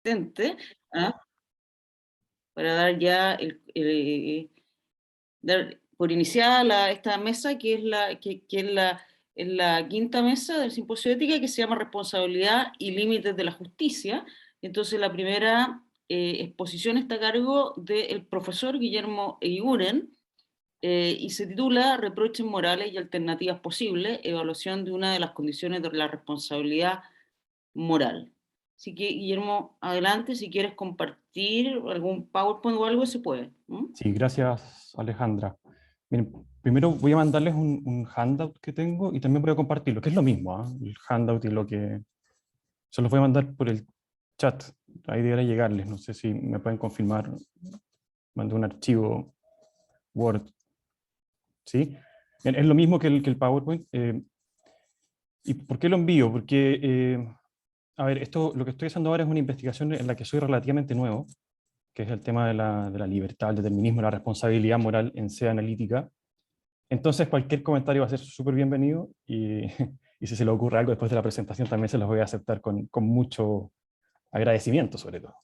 asistente, ¿ah? Para dar ya dar por iniciada esta mesa, que es es la quinta mesa del simposio de ética, que se llama Responsabilidad y Límites de la Justicia. Entonces, la primera exposición está a cargo del profesor Guillermo Eguiguren, y se titula Reproches morales y alternativas posibles, evaluación de una de las condiciones de la responsabilidad moral. Así que, Guillermo, adelante, si quieres compartir algún PowerPoint o algo, se puede. Sí, gracias, Alejandra. Miren, primero voy a mandarles un handout que tengo y también voy a compartirlo, que es lo mismo, ¿ah? El handout y lo que... Se los voy a mandar por el chat. Ahí debería llegarles, no sé si me pueden confirmar. Mandé un archivo Word, ¿sí? Bien, es lo mismo que el PowerPoint. ¿Y por qué lo envío? Porque, a ver, lo que estoy haciendo ahora es una investigación en la que soy relativamente nuevo, que es el tema de la libertad, el determinismo, la responsabilidad moral en SEA analítica. Entonces cualquier comentario va a ser súper bienvenido y, y si se le ocurre algo después de la presentación también se los voy a aceptar con mucho agradecimiento sobre todo.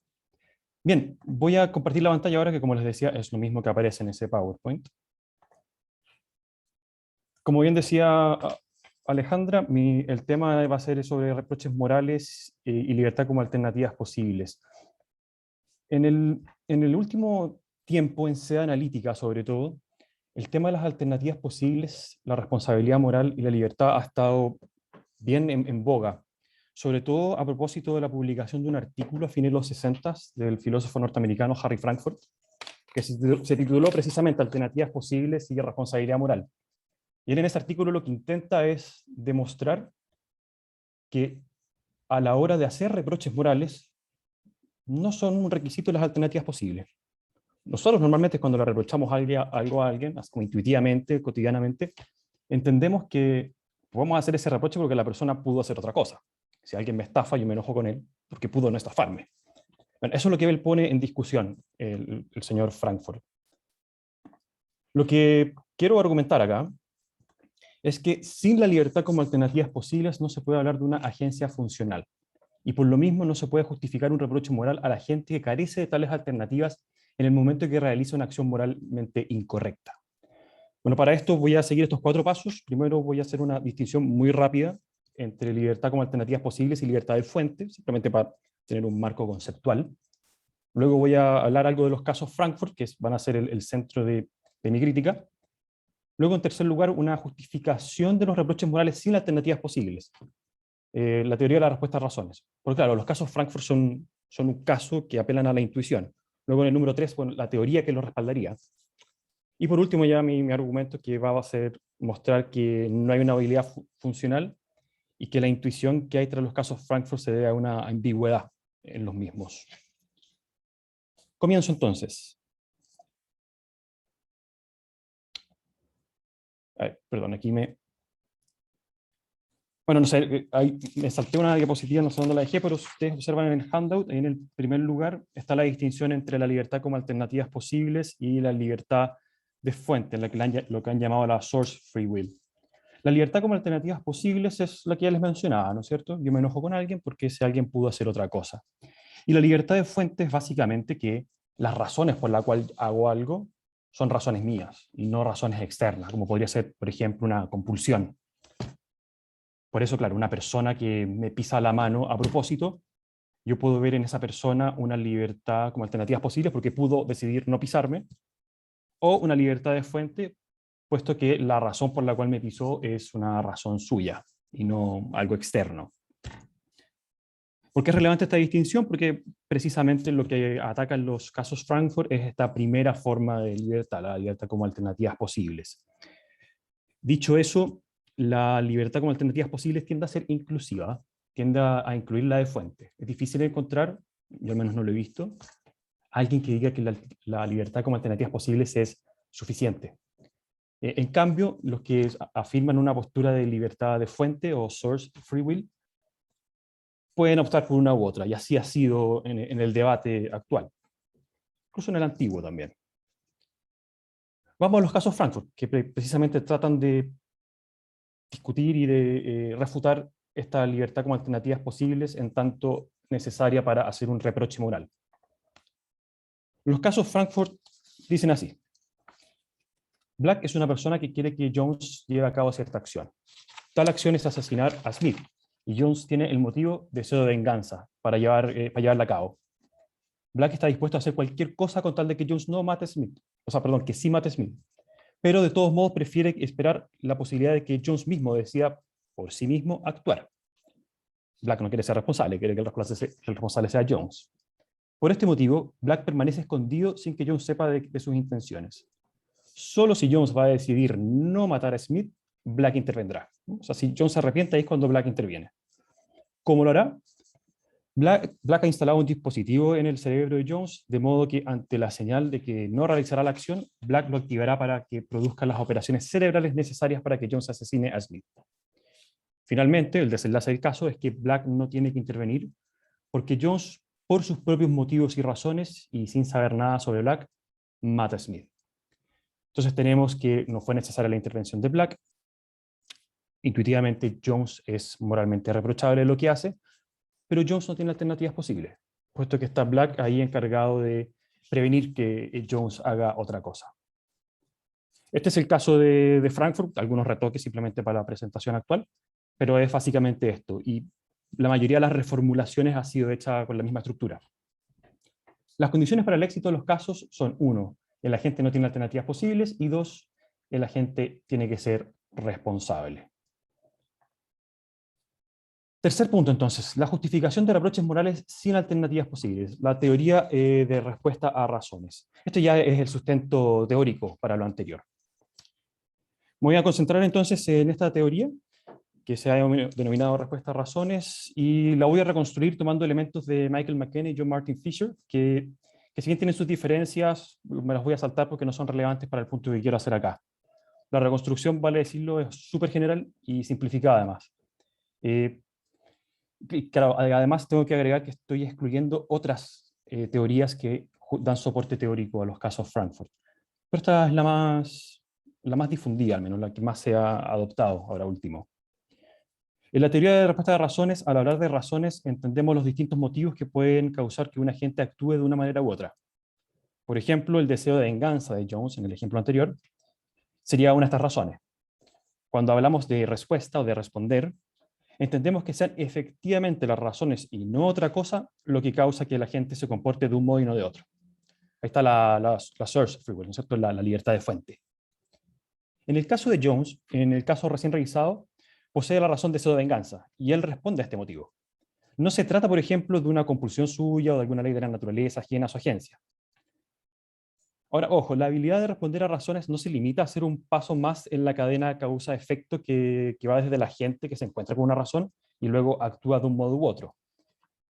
Bien, voy a compartir la pantalla ahora que, como les decía, es lo mismo que aparece en ese PowerPoint. Como bien decía Alejandra, el tema va a ser sobre reproches morales y libertad como alternativas posibles. En el último tiempo, en SEA analítica sobre todo, el tema de las alternativas posibles, la responsabilidad moral y la libertad ha estado bien en boga, sobre todo a propósito de la publicación de un artículo a fines de los 60 del filósofo norteamericano Harry Frankfurt, que se tituló precisamente Alternativas posibles y responsabilidad moral. Y él en ese artículo lo que intenta es demostrar que a la hora de hacer reproches morales no son un requisito las alternativas posibles. Nosotros normalmente cuando le reprochamos algo a alguien, como intuitivamente, cotidianamente, entendemos que podemos hacer ese reproche porque la persona pudo hacer otra cosa. Si alguien me estafa, yo me enojo con él porque pudo no estafarme. Bueno, eso es lo que él pone en discusión, el señor Frankfurt. Lo que quiero argumentar acá es que sin la libertad como alternativas posibles no se puede hablar de una agencia funcional. Y por lo mismo no se puede justificar un reproche moral a la gente que carece de tales alternativas en el momento en que realiza una acción moralmente incorrecta. Bueno, para esto voy a seguir estos 4 pasos. Primero voy a hacer una distinción muy rápida entre libertad como alternativas posibles y libertad de fuente, simplemente para tener un marco conceptual. Luego voy a hablar algo de los casos Frankfurt, que van a ser el centro de mi crítica. Luego, en tercer lugar, una justificación de los reproches morales sin alternativas posibles. La teoría de la respuesta a razones. Porque claro, los casos Frankfurt son un caso que apelan a la intuición. Luego en el número 3, bueno, la teoría que lo respaldaría. Y por último ya mi argumento que va a ser mostrar que no hay una habilidad funcional y que la intuición que hay tras los casos Frankfurt se debe a una ambigüedad en los mismos. Comienzo entonces. Perdón, aquí Bueno, no sé, ahí me salté una diapositiva, no sé dónde la dejé, pero si ustedes observan en el handout, ahí en el primer lugar está la distinción entre la libertad como alternativas posibles y la libertad de fuente, lo que han llamado la source free will. La libertad como alternativas posibles es la que ya les mencionaba, ¿no es cierto? Yo me enojo con alguien porque ese alguien pudo hacer otra cosa. Y la libertad de fuente es básicamente que las razones por las cuales hago algo son razones mías y no razones externas, como podría ser, por ejemplo, una compulsión. Por eso, claro, una persona que me pisa la mano a propósito, yo puedo ver en esa persona una libertad como alternativas posibles porque pudo decidir no pisarme, o una libertad de fuente, puesto que la razón por la cual me pisó es una razón suya y no algo externo. ¿Por qué es relevante esta distinción? Porque precisamente lo que atacan los casos Frankfurt es esta primera forma de libertad, la libertad como alternativas posibles. Dicho eso, la libertad como alternativas posibles tiende a ser inclusiva, tiende a incluir la de fuente. Es difícil encontrar, yo al menos no lo he visto, alguien que diga que la libertad como alternativas posibles es suficiente. En cambio, los que afirman una postura de libertad de fuente o source free will pueden optar por una u otra, y así ha sido en el debate actual, incluso en el antiguo también. Vamos a los casos Frankfurt, que precisamente tratan de discutir y de refutar esta libertad como alternativas posibles en tanto necesaria para hacer un reproche moral. Los casos Frankfurt dicen así: Black es una persona que quiere que Jones lleve a cabo cierta acción. Tal acción es asesinar a Smith, y Jones tiene el motivo deseo de venganza para llevarla a cabo. Black está dispuesto a hacer cualquier cosa con tal de que Jones no mate a Smith, que sí mate a Smith, pero de todos modos prefiere esperar la posibilidad de que Jones mismo decida por sí mismo actuar. Black no quiere ser responsable, quiere que el responsable sea Jones. Por este motivo, Black permanece escondido sin que Jones sepa de sus intenciones. Solo si Jones va a decidir no matar a Smith, Black intervendrá. O sea, si Jones se arrepiente, ahí es cuando Black interviene. ¿Cómo lo hará? Black ha instalado un dispositivo en el cerebro de Jones, de modo que ante la señal de que no realizará la acción, Black lo activará para que produzca las operaciones cerebrales necesarias para que Jones asesine a Smith. Finalmente, el desenlace del caso es que Black no tiene que intervenir, porque Jones, por sus propios motivos y razones, y sin saber nada sobre Black, mata a Smith. Entonces tenemos que no fue necesaria la intervención de Black. Intuitivamente Jones es moralmente reprochable lo que hace, pero Jones no tiene alternativas posibles, puesto que está Black ahí encargado de prevenir que Jones haga otra cosa. Este es el caso de Frankfurt, algunos retoques simplemente para la presentación actual, pero es básicamente esto, y la mayoría de las reformulaciones ha sido hecha con la misma estructura. Las condiciones para el éxito de los casos son: 1, el agente no tiene alternativas posibles, y 2, el agente tiene que ser responsable. Tercer punto, entonces, la justificación de reproches morales sin alternativas posibles, la teoría de respuesta a razones. Esto ya es el sustento teórico para lo anterior. Me voy a concentrar entonces en esta teoría, que se ha denominado respuesta a razones, y la voy a reconstruir tomando elementos de Michael McKenna y John Martin Fisher, que si bien tienen sus diferencias, me las voy a saltar porque no son relevantes para el punto que quiero hacer acá. La reconstrucción, vale decirlo, es súper general y simplificada además. Claro, además tengo que agregar que estoy excluyendo otras teorías que dan soporte teórico a los casos Frankfurt. Pero esta es la más difundida, al menos la que más se ha adoptado ahora último. En la teoría de respuesta de razones, al hablar de razones, entendemos los distintos motivos que pueden causar que un agente actúe de una manera u otra. Por ejemplo, el deseo de venganza de Jones, en el ejemplo anterior, sería una de estas razones. Cuando hablamos de respuesta o de responder, entendemos que sean efectivamente las razones y no otra cosa lo que causa que la gente se comporte de un modo y no de otro. Ahí está la source free will, ¿no es cierto? La libertad de fuente. En el caso de Jones, en el caso recién revisado, posee la razón de deseo de venganza, y él responde a este motivo. No se trata, por ejemplo, de una compulsión suya o de alguna ley de la naturaleza ajena a su agencia. Ahora, ojo, la habilidad de responder a razones no se limita a ser un paso más en la cadena causa-efecto que va desde la gente que se encuentra con una razón y luego actúa de un modo u otro.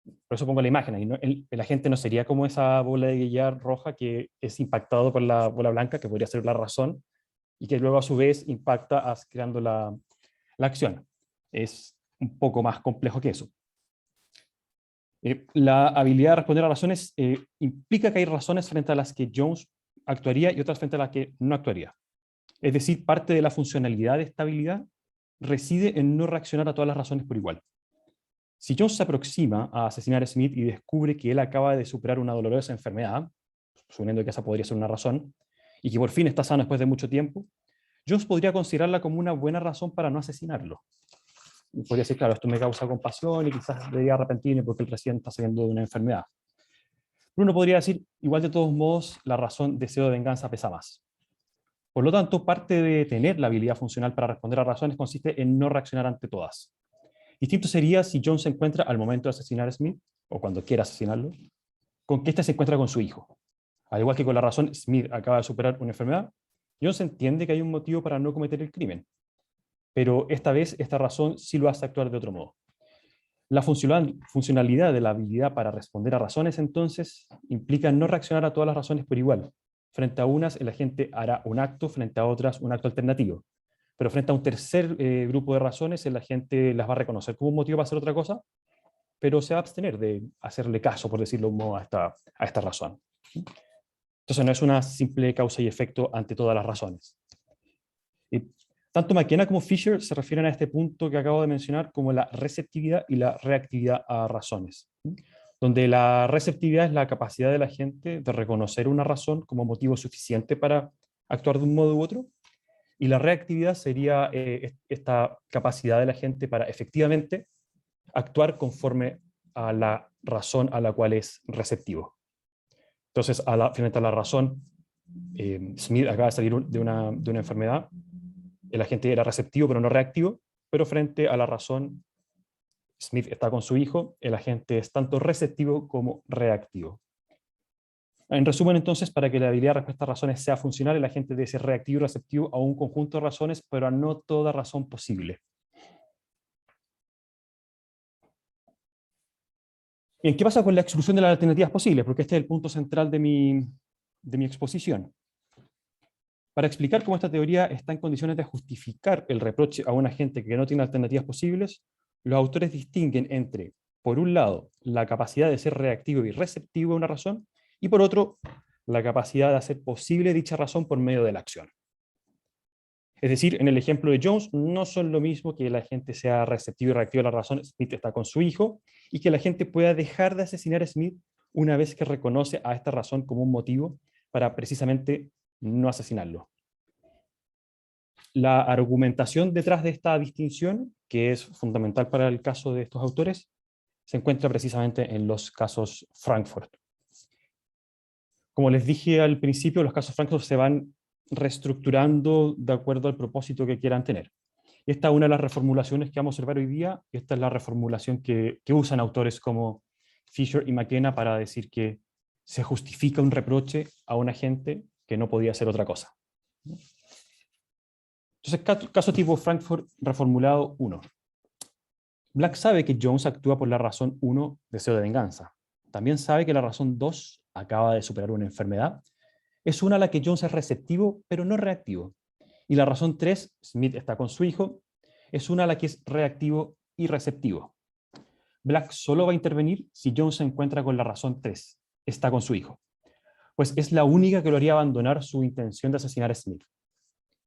Por eso pongo la imagen ahí, ¿no? El agente no sería como esa bola de billar roja que es impactado por la bola blanca, que podría ser la razón, y que luego a su vez impacta creando la acción. Es un poco más complejo que eso. La habilidad de responder a razones implica que hay razones frente a las que Jones actuaría y otras frente a las que no actuaría. Es decir, parte de la funcionalidad de esta habilidad reside en no reaccionar a todas las razones por igual. Si Jones se aproxima a asesinar a Smith y descubre que él acaba de superar una dolorosa enfermedad, suponiendo que esa podría ser una razón, y que por fin está sano después de mucho tiempo, Jones podría considerarla como una buena razón para no asesinarlo. Podría decir, claro, esto me causa compasión y quizás debería arrepentirme porque él recién está saliendo de una enfermedad. Pero uno podría decir, igual de todos modos, la razón deseo de venganza pesa más. Por lo tanto, parte de tener la habilidad funcional para responder a razones consiste en no reaccionar ante todas. Distinto sería si Jones se encuentra al momento de asesinar a Smith, o cuando quiera asesinarlo, con que éste se encuentra con su hijo. Al igual que con la razón Smith acaba de superar una enfermedad, Jones entiende que hay un motivo para no cometer el crimen, pero esta vez esta razón sí lo hace actuar de otro modo. La funcionalidad de la habilidad para responder a razones, entonces, implica no reaccionar a todas las razones por igual. Frente a unas, el agente hará un acto, frente a otras, un acto alternativo. Pero frente a un tercer grupo de razones, el agente las va a reconocer como un motivo para hacer otra cosa, pero se va a abstener de hacerle caso, por decirlo de un modo, a esta razón. Entonces no es una simple causa y efecto ante todas las razones. Tanto McKenna como Fisher se refieren a este punto que acabo de mencionar como la receptividad y la reactividad a razones. donde la receptividad es la capacidad de la gente de reconocer una razón como motivo suficiente para actuar de un modo u otro, y la reactividad sería esta capacidad de la gente para efectivamente actuar conforme a la razón a la cual es receptivo. Entonces, frente a la razón, Smith acaba de salir de una enfermedad, el agente era receptivo pero no reactivo, pero frente a la razón, Smith está con su hijo, el agente es tanto receptivo como reactivo. En resumen, entonces, para que la habilidad de respuesta a razones sea funcional, el agente debe ser reactivo y receptivo a un conjunto de razones, pero a no toda razón posible. Bien, ¿qué pasa con la exclusión de las alternativas posibles? Porque este es el punto central de mi exposición. Para explicar cómo esta teoría está en condiciones de justificar el reproche a un agente que no tiene alternativas posibles, los autores distinguen entre, por un lado, la capacidad de ser reactivo y receptivo a una razón, y por otro, la capacidad de hacer posible dicha razón por medio de la acción. Es decir, en el ejemplo de Jones, no son lo mismo que la gente sea receptivo y reactivo a la razón, Smith está con su hijo, y que la gente pueda dejar de asesinar a Smith una vez que reconoce a esta razón como un motivo para precisamente no asesinarlo. La argumentación detrás de esta distinción, que es fundamental para el caso de estos autores, se encuentra precisamente en los casos Frankfurt. Como les dije al principio, los casos Frankfurt se van reestructurando de acuerdo al propósito que quieran tener. Esta es una de las reformulaciones que vamos a observar hoy día, y esta es la reformulación que usan autores como Fisher y McKenna para decir que se justifica un reproche a un agente que no podía hacer otra cosa. Entonces, caso tipo Frankfurt reformulado 1. Black sabe que Jones actúa por la razón 1, deseo de venganza. También sabe que la razón 2, acaba de superar una enfermedad, es una a la que Jones es receptivo, pero no reactivo. Y la razón 3, Smith está con su hijo, es una a la que es reactivo y receptivo. Black solo va a intervenir si Jones se encuentra con la razón 3, está con su hijo, pues es la única que lo haría abandonar su intención de asesinar a Smith.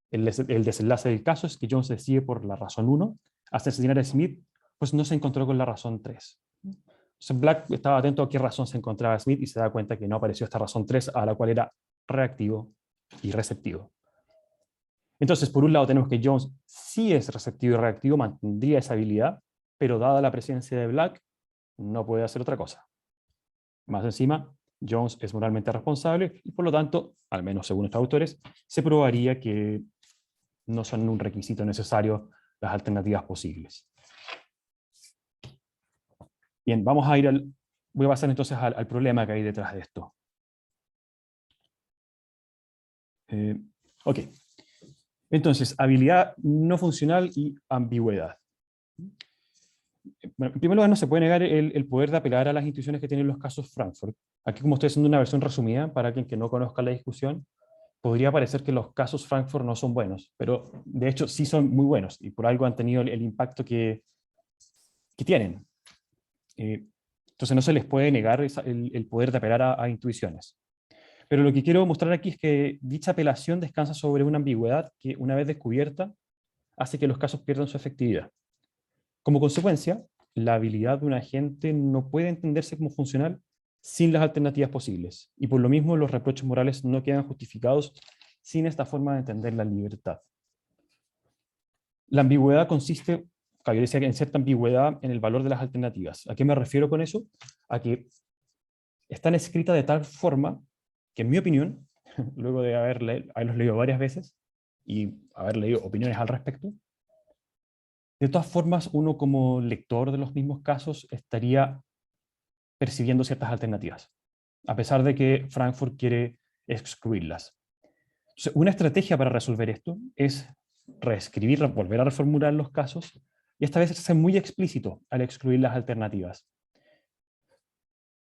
El desenlace del caso es que Jones decide por la razón 1 asesinar a Smith, pues no se encontró con la razón 3. Entonces Black estaba atento a qué razón se encontraba Smith y se da cuenta que no apareció esta razón 3, a la cual era reactivo y receptivo. Entonces, por un lado tenemos que Jones sí es receptivo y reactivo, mantendría esa habilidad, pero dada la presencia de Black, no puede hacer otra cosa. Más encima, Jones es moralmente responsable y por lo tanto, al menos según estos autores, se probaría que no son un requisito necesario las alternativas posibles. Bien, voy a pasar entonces al problema que hay detrás de esto. Ok. Entonces, habilidad no funcional y ambigüedad. Bueno, en primer lugar, no se puede negar el poder de apelar a las intuiciones que tienen los casos Frankfurt. Aquí, como estoy haciendo una versión resumida, para quien que no conozca la discusión, podría parecer que los casos Frankfurt no son buenos, pero de hecho sí son muy buenos, y por algo han tenido el impacto que tienen. Entonces no se les puede negar el poder de apelar a intuiciones. Pero lo que quiero mostrar aquí es que dicha apelación descansa sobre una ambigüedad que, una vez descubierta, hace que los casos pierdan su efectividad. Como consecuencia, la habilidad de un agente no puede entenderse como funcional sin las alternativas posibles, y por lo mismo los reproches morales no quedan justificados sin esta forma de entender la libertad. La ambigüedad consiste, yo decía, en cierta ambigüedad en el valor de las alternativas. ¿A qué me refiero con eso? A que están escritas de tal forma que, en mi opinión, luego de haberlos leído varias veces y haber leído opiniones al respecto, de todas formas, uno como lector de los mismos casos estaría percibiendo ciertas alternativas, a pesar de que Frankfurt quiere excluirlas. Entonces, una estrategia para resolver esto es reescribir, volver a reformular los casos, y esta vez ser muy explícito al excluir las alternativas.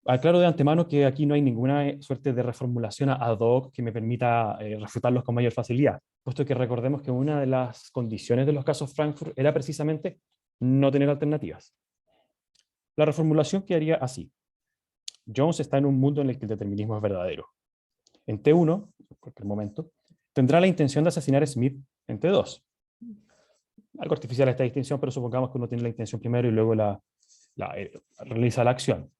Aclaro de antemano que aquí no hay ninguna suerte de reformulación ad hoc que me permita refutarlos con mayor facilidad, puesto que recordemos que una de las condiciones de los casos Frankfurt era precisamente no tener alternativas. La reformulación quedaría así. Jones está en un mundo en el que el determinismo es verdadero. En T1, en cualquier momento, tendrá la intención de asesinar a Smith en T2. Algo artificial esta distinción, pero supongamos que uno tiene la intención primero y luego realiza la acción.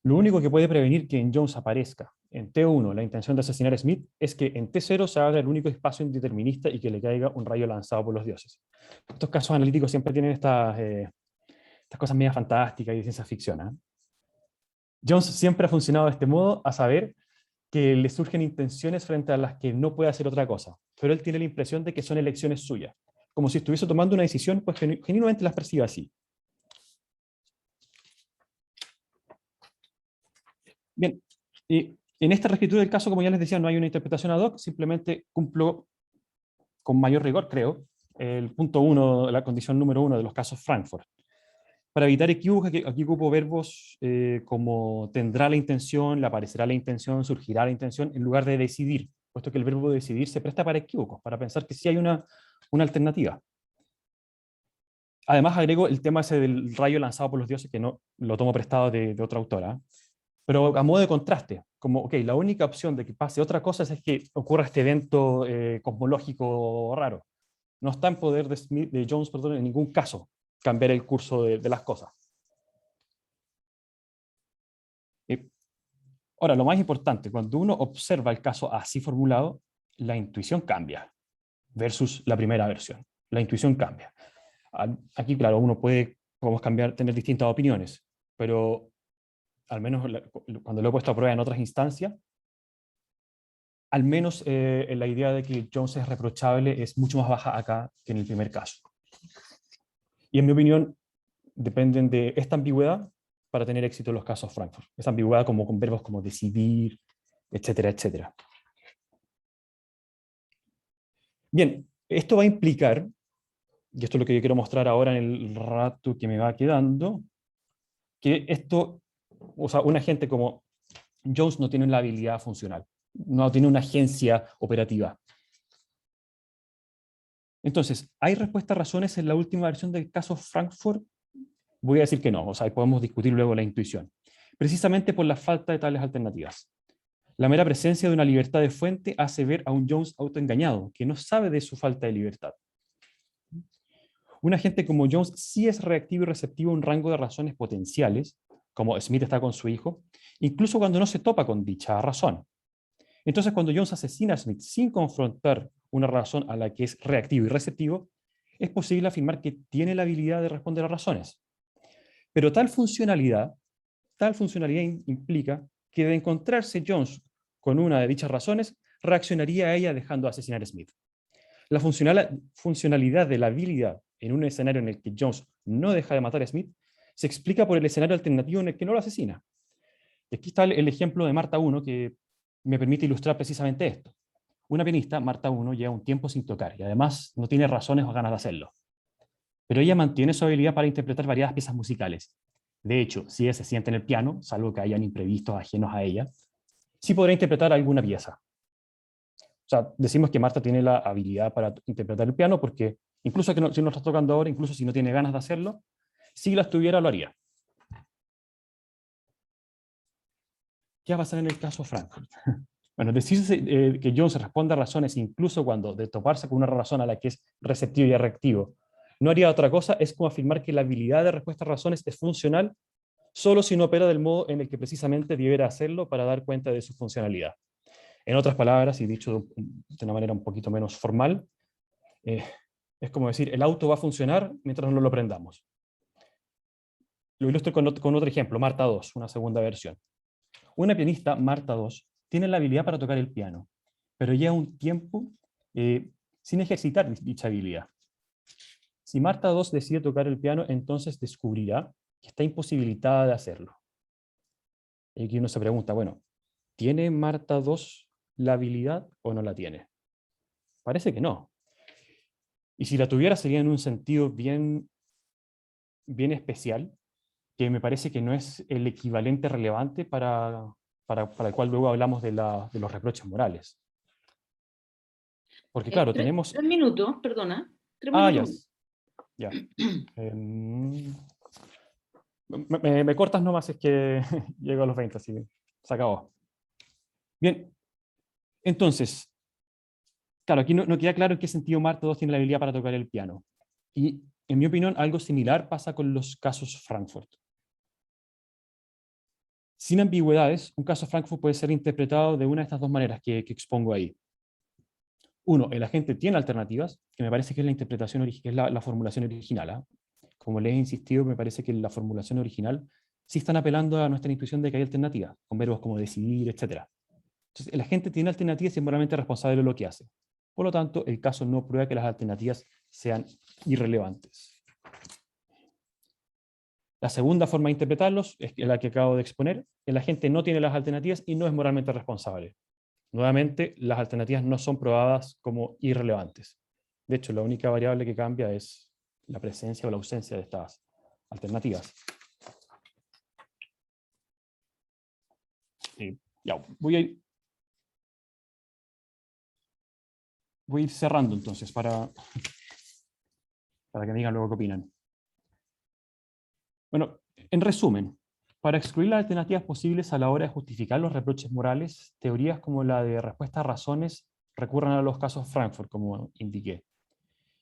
Lo único que puede prevenir que en Jones aparezca en T1 la intención de asesinar a Smith es que en T0 se abra el único espacio indeterminista y que le caiga un rayo lanzado por los dioses. Estos casos analíticos siempre tienen estas cosas medio fantásticas y de ciencia ficción, ¿eh? Jones siempre ha funcionado de este modo, a saber que le surgen intenciones frente a las que no puede hacer otra cosa, pero él tiene la impresión de que son elecciones suyas, como si estuviese tomando una decisión, pues genuinamente las percibe así. Bien, y en esta reescritura del caso, como ya les decía, no hay una interpretación ad hoc, simplemente cumplo con mayor rigor, creo, el punto 1, la condición número 1 de los casos Frankfurt. Para evitar equívocos, aquí ocupo verbos como tendrá la intención, le aparecerá la intención, surgirá la intención, en lugar de decidir, puesto que el verbo decidir se presta para equívocos, para pensar que sí hay una alternativa. Además agrego el tema ese del rayo lanzado por los dioses, que no lo tomo prestado de otra autora, pero a modo de contraste, como, ok, la única opción de que pase otra cosa es que ocurra este evento cosmológico raro. No está en poder de Jones, perdón, en ningún caso cambiar el curso de las cosas. Ahora, lo más importante, cuando uno observa el caso así formulado, la intuición cambia versus la primera versión. La intuición cambia. Aquí, claro, podemos cambiar, tener distintas opiniones, pero al menos cuando lo he puesto a prueba en otras instancias, al menos la idea de que Jones es reprochable es mucho más baja acá que en el primer caso. Y en mi opinión, dependen de esta ambigüedad para tener éxito en los casos Frankfurt. Esta ambigüedad como con verbos como decidir, etcétera, etcétera. Bien, esto va a implicar, y esto es lo que yo quiero mostrar ahora en el rato que me va quedando, que esto, o sea, un agente como Jones no tiene la habilidad funcional, no tiene una agencia operativa. Entonces, ¿hay respuestas razones en la última versión del caso Frankfurt? Voy a decir que no, o sea, podemos discutir luego la intuición, precisamente por la falta de tales alternativas. La mera presencia de una libertad de fuente hace ver a un Jones autoengañado, que no sabe de su falta de libertad. Un agente como Jones sí es reactivo y receptivo a un rango de razones potenciales, como Smith está con su hijo, incluso cuando no se topa con dicha razón. Entonces, cuando Jones asesina a Smith sin confrontar una razón a la que es reactivo y receptivo, es posible afirmar que tiene la habilidad de responder a razones. Pero tal funcionalidad implica que de encontrarse Jones con una de dichas razones, reaccionaría a ella dejando de asesinar a Smith. La funcionalidad de la habilidad en un escenario en el que Jones no deja de matar a Smith se explica por el escenario alternativo en el que no lo asesina. Y aquí está el ejemplo de Marta 1 que me permite ilustrar precisamente esto. Una pianista, Marta 1, lleva un tiempo sin tocar y además no tiene razones o ganas de hacerlo. Pero ella mantiene su habilidad para interpretar variadas piezas musicales. De hecho, si ella se sienta en el piano, salvo que hayan imprevistos ajenos a ella, sí podrá interpretar alguna pieza. O sea, decimos que Marta tiene la habilidad para interpretar el piano porque incluso si no está tocando ahora, incluso si no tiene ganas de hacerlo, si las tuviera lo haría. ¿Qué va a pasar en el caso Frankfurt? Bueno, decirse que Jones responde a razones incluso cuando de toparse con una razón a la que es receptivo y reactivo no haría otra cosa es como afirmar que la habilidad de respuesta a razones es funcional solo si no opera del modo en el que precisamente debiera hacerlo para dar cuenta de su funcionalidad. En otras palabras, y dicho de una manera un poquito menos formal, es como decir, el auto va a funcionar mientras no lo prendamos. Lo ilustro con otro ejemplo, Marta 2, una segunda versión. Una pianista, Marta 2, tiene la habilidad para tocar el piano, pero lleva un tiempo sin ejercitar dicha habilidad. Si Marta 2 decide tocar el piano, entonces descubrirá que está imposibilitada de hacerlo. Y aquí uno se pregunta, bueno, ¿tiene Marta 2 la habilidad o no la tiene? Parece que no. Y si la tuviera sería en un sentido bien especial, que me parece que no es el equivalente relevante para el cual luego hablamos de los reproches morales. Porque claro, tenemos... 3 minutos, perdona. 3 Ah, minutos. ya. Me cortas nomás, es que llego a los 20, así que se acabó. Bien, entonces, claro, aquí no queda claro en qué sentido Marta 2 tiene la habilidad para tocar el piano. Y en mi opinión, algo similar pasa con los casos Frankfurt. Sin ambigüedades, un caso Frankfurt puede ser interpretado de una de estas dos maneras que expongo ahí. Uno, el agente tiene alternativas, que me parece que es la interpretación que es la formulación original. ¿Ah? Como les he insistido, me parece que en la formulación original sí están apelando a nuestra intuición de que hay alternativas, con verbos como decidir, etc. Entonces, el agente tiene alternativas y es moralmente responsable de lo que hace. Por lo tanto, el caso no prueba que las alternativas sean irrelevantes. La segunda forma de interpretarlos es la que acabo de exponer. El agente no tiene las alternativas y no es moralmente responsable. Nuevamente, las alternativas no son probadas como irrelevantes. De hecho, la única variable que cambia es la presencia o la ausencia de estas alternativas. Ya, voy a ir cerrando entonces para que me digan luego qué opinan. Bueno, en resumen, para excluir las alternativas posibles a la hora de justificar los reproches morales, teorías como la de respuesta a razones recurren a los casos Frankfurt, como indiqué.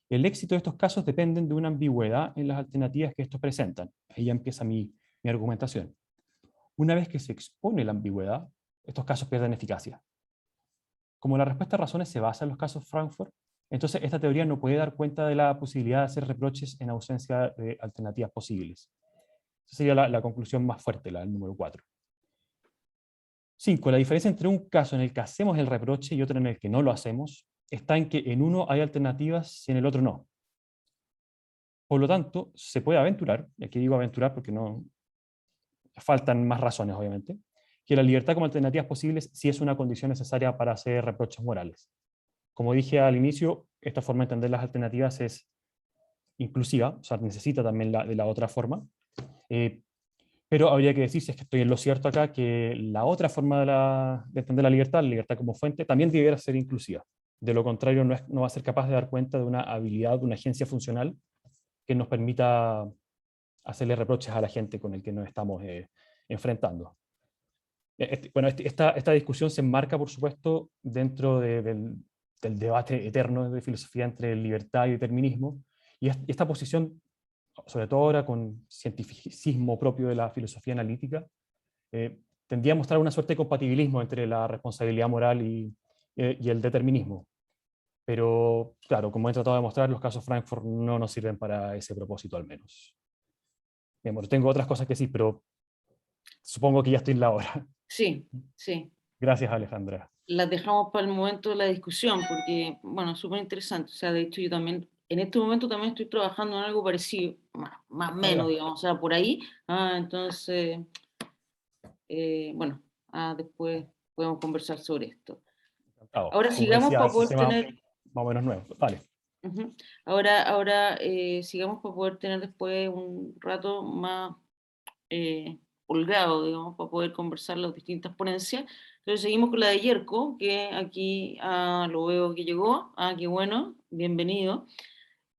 El éxito de estos casos depende de una ambigüedad en las alternativas que estos presentan. Ahí ya empieza mi argumentación. Una vez que se expone la ambigüedad, estos casos pierden eficacia. Como la respuesta a razones se basa en los casos Frankfurt, entonces esta teoría no puede dar cuenta de la posibilidad de hacer reproches en ausencia de alternativas posibles. Esa sería la conclusión más fuerte, la del número 4. 5. La diferencia entre un caso en el que hacemos el reproche y otro en el que no lo hacemos está en que en uno hay alternativas y en el otro no. Por lo tanto, se puede aventurar, y aquí digo aventurar porque no faltan más razones, obviamente, que la libertad como alternativas posibles sí es una condición necesaria para hacer reproches morales. Como dije al inicio, esta forma de entender las alternativas es inclusiva, o sea, necesita también de la otra forma, pero habría que decir, si es que estoy en lo cierto acá, que la otra forma de entender la libertad como fuente, también debiera ser inclusiva. De lo contrario, no va a ser capaz de dar cuenta de una habilidad, de una agencia funcional que nos permita hacerle reproches a la gente con el que nos estamos enfrentando. Esta discusión se enmarca, por supuesto, dentro del debate eterno de filosofía entre libertad y determinismo, y esta posición, sobre todo ahora con cientificismo propio de la filosofía analítica, tendría a mostrar una suerte de compatibilismo entre la responsabilidad moral y el determinismo. Pero, claro, como he tratado de mostrar, los casos Frankfurt no nos sirven para ese propósito, al menos. Bien, bueno, tengo otras cosas que sí, pero supongo que ya estoy en la hora. Sí, sí. Gracias, Alejandra. Las dejamos para el momento de la discusión, porque, bueno, súper interesante. O sea, de hecho, yo también, en este momento también estoy trabajando en algo parecido, más o menos, digamos, o sea, por ahí. Entonces, bueno, después podemos conversar sobre esto. Encantado. Ahora Como sigamos decía, para el poder sistema tener... más o menos nuevo. Vale. Ujú. Ahora sigamos para poder tener después un rato más holgado, digamos, para poder conversar las distintas ponencias. Entonces seguimos con la de Yerko, que aquí lo veo que llegó. Qué bueno, bienvenido.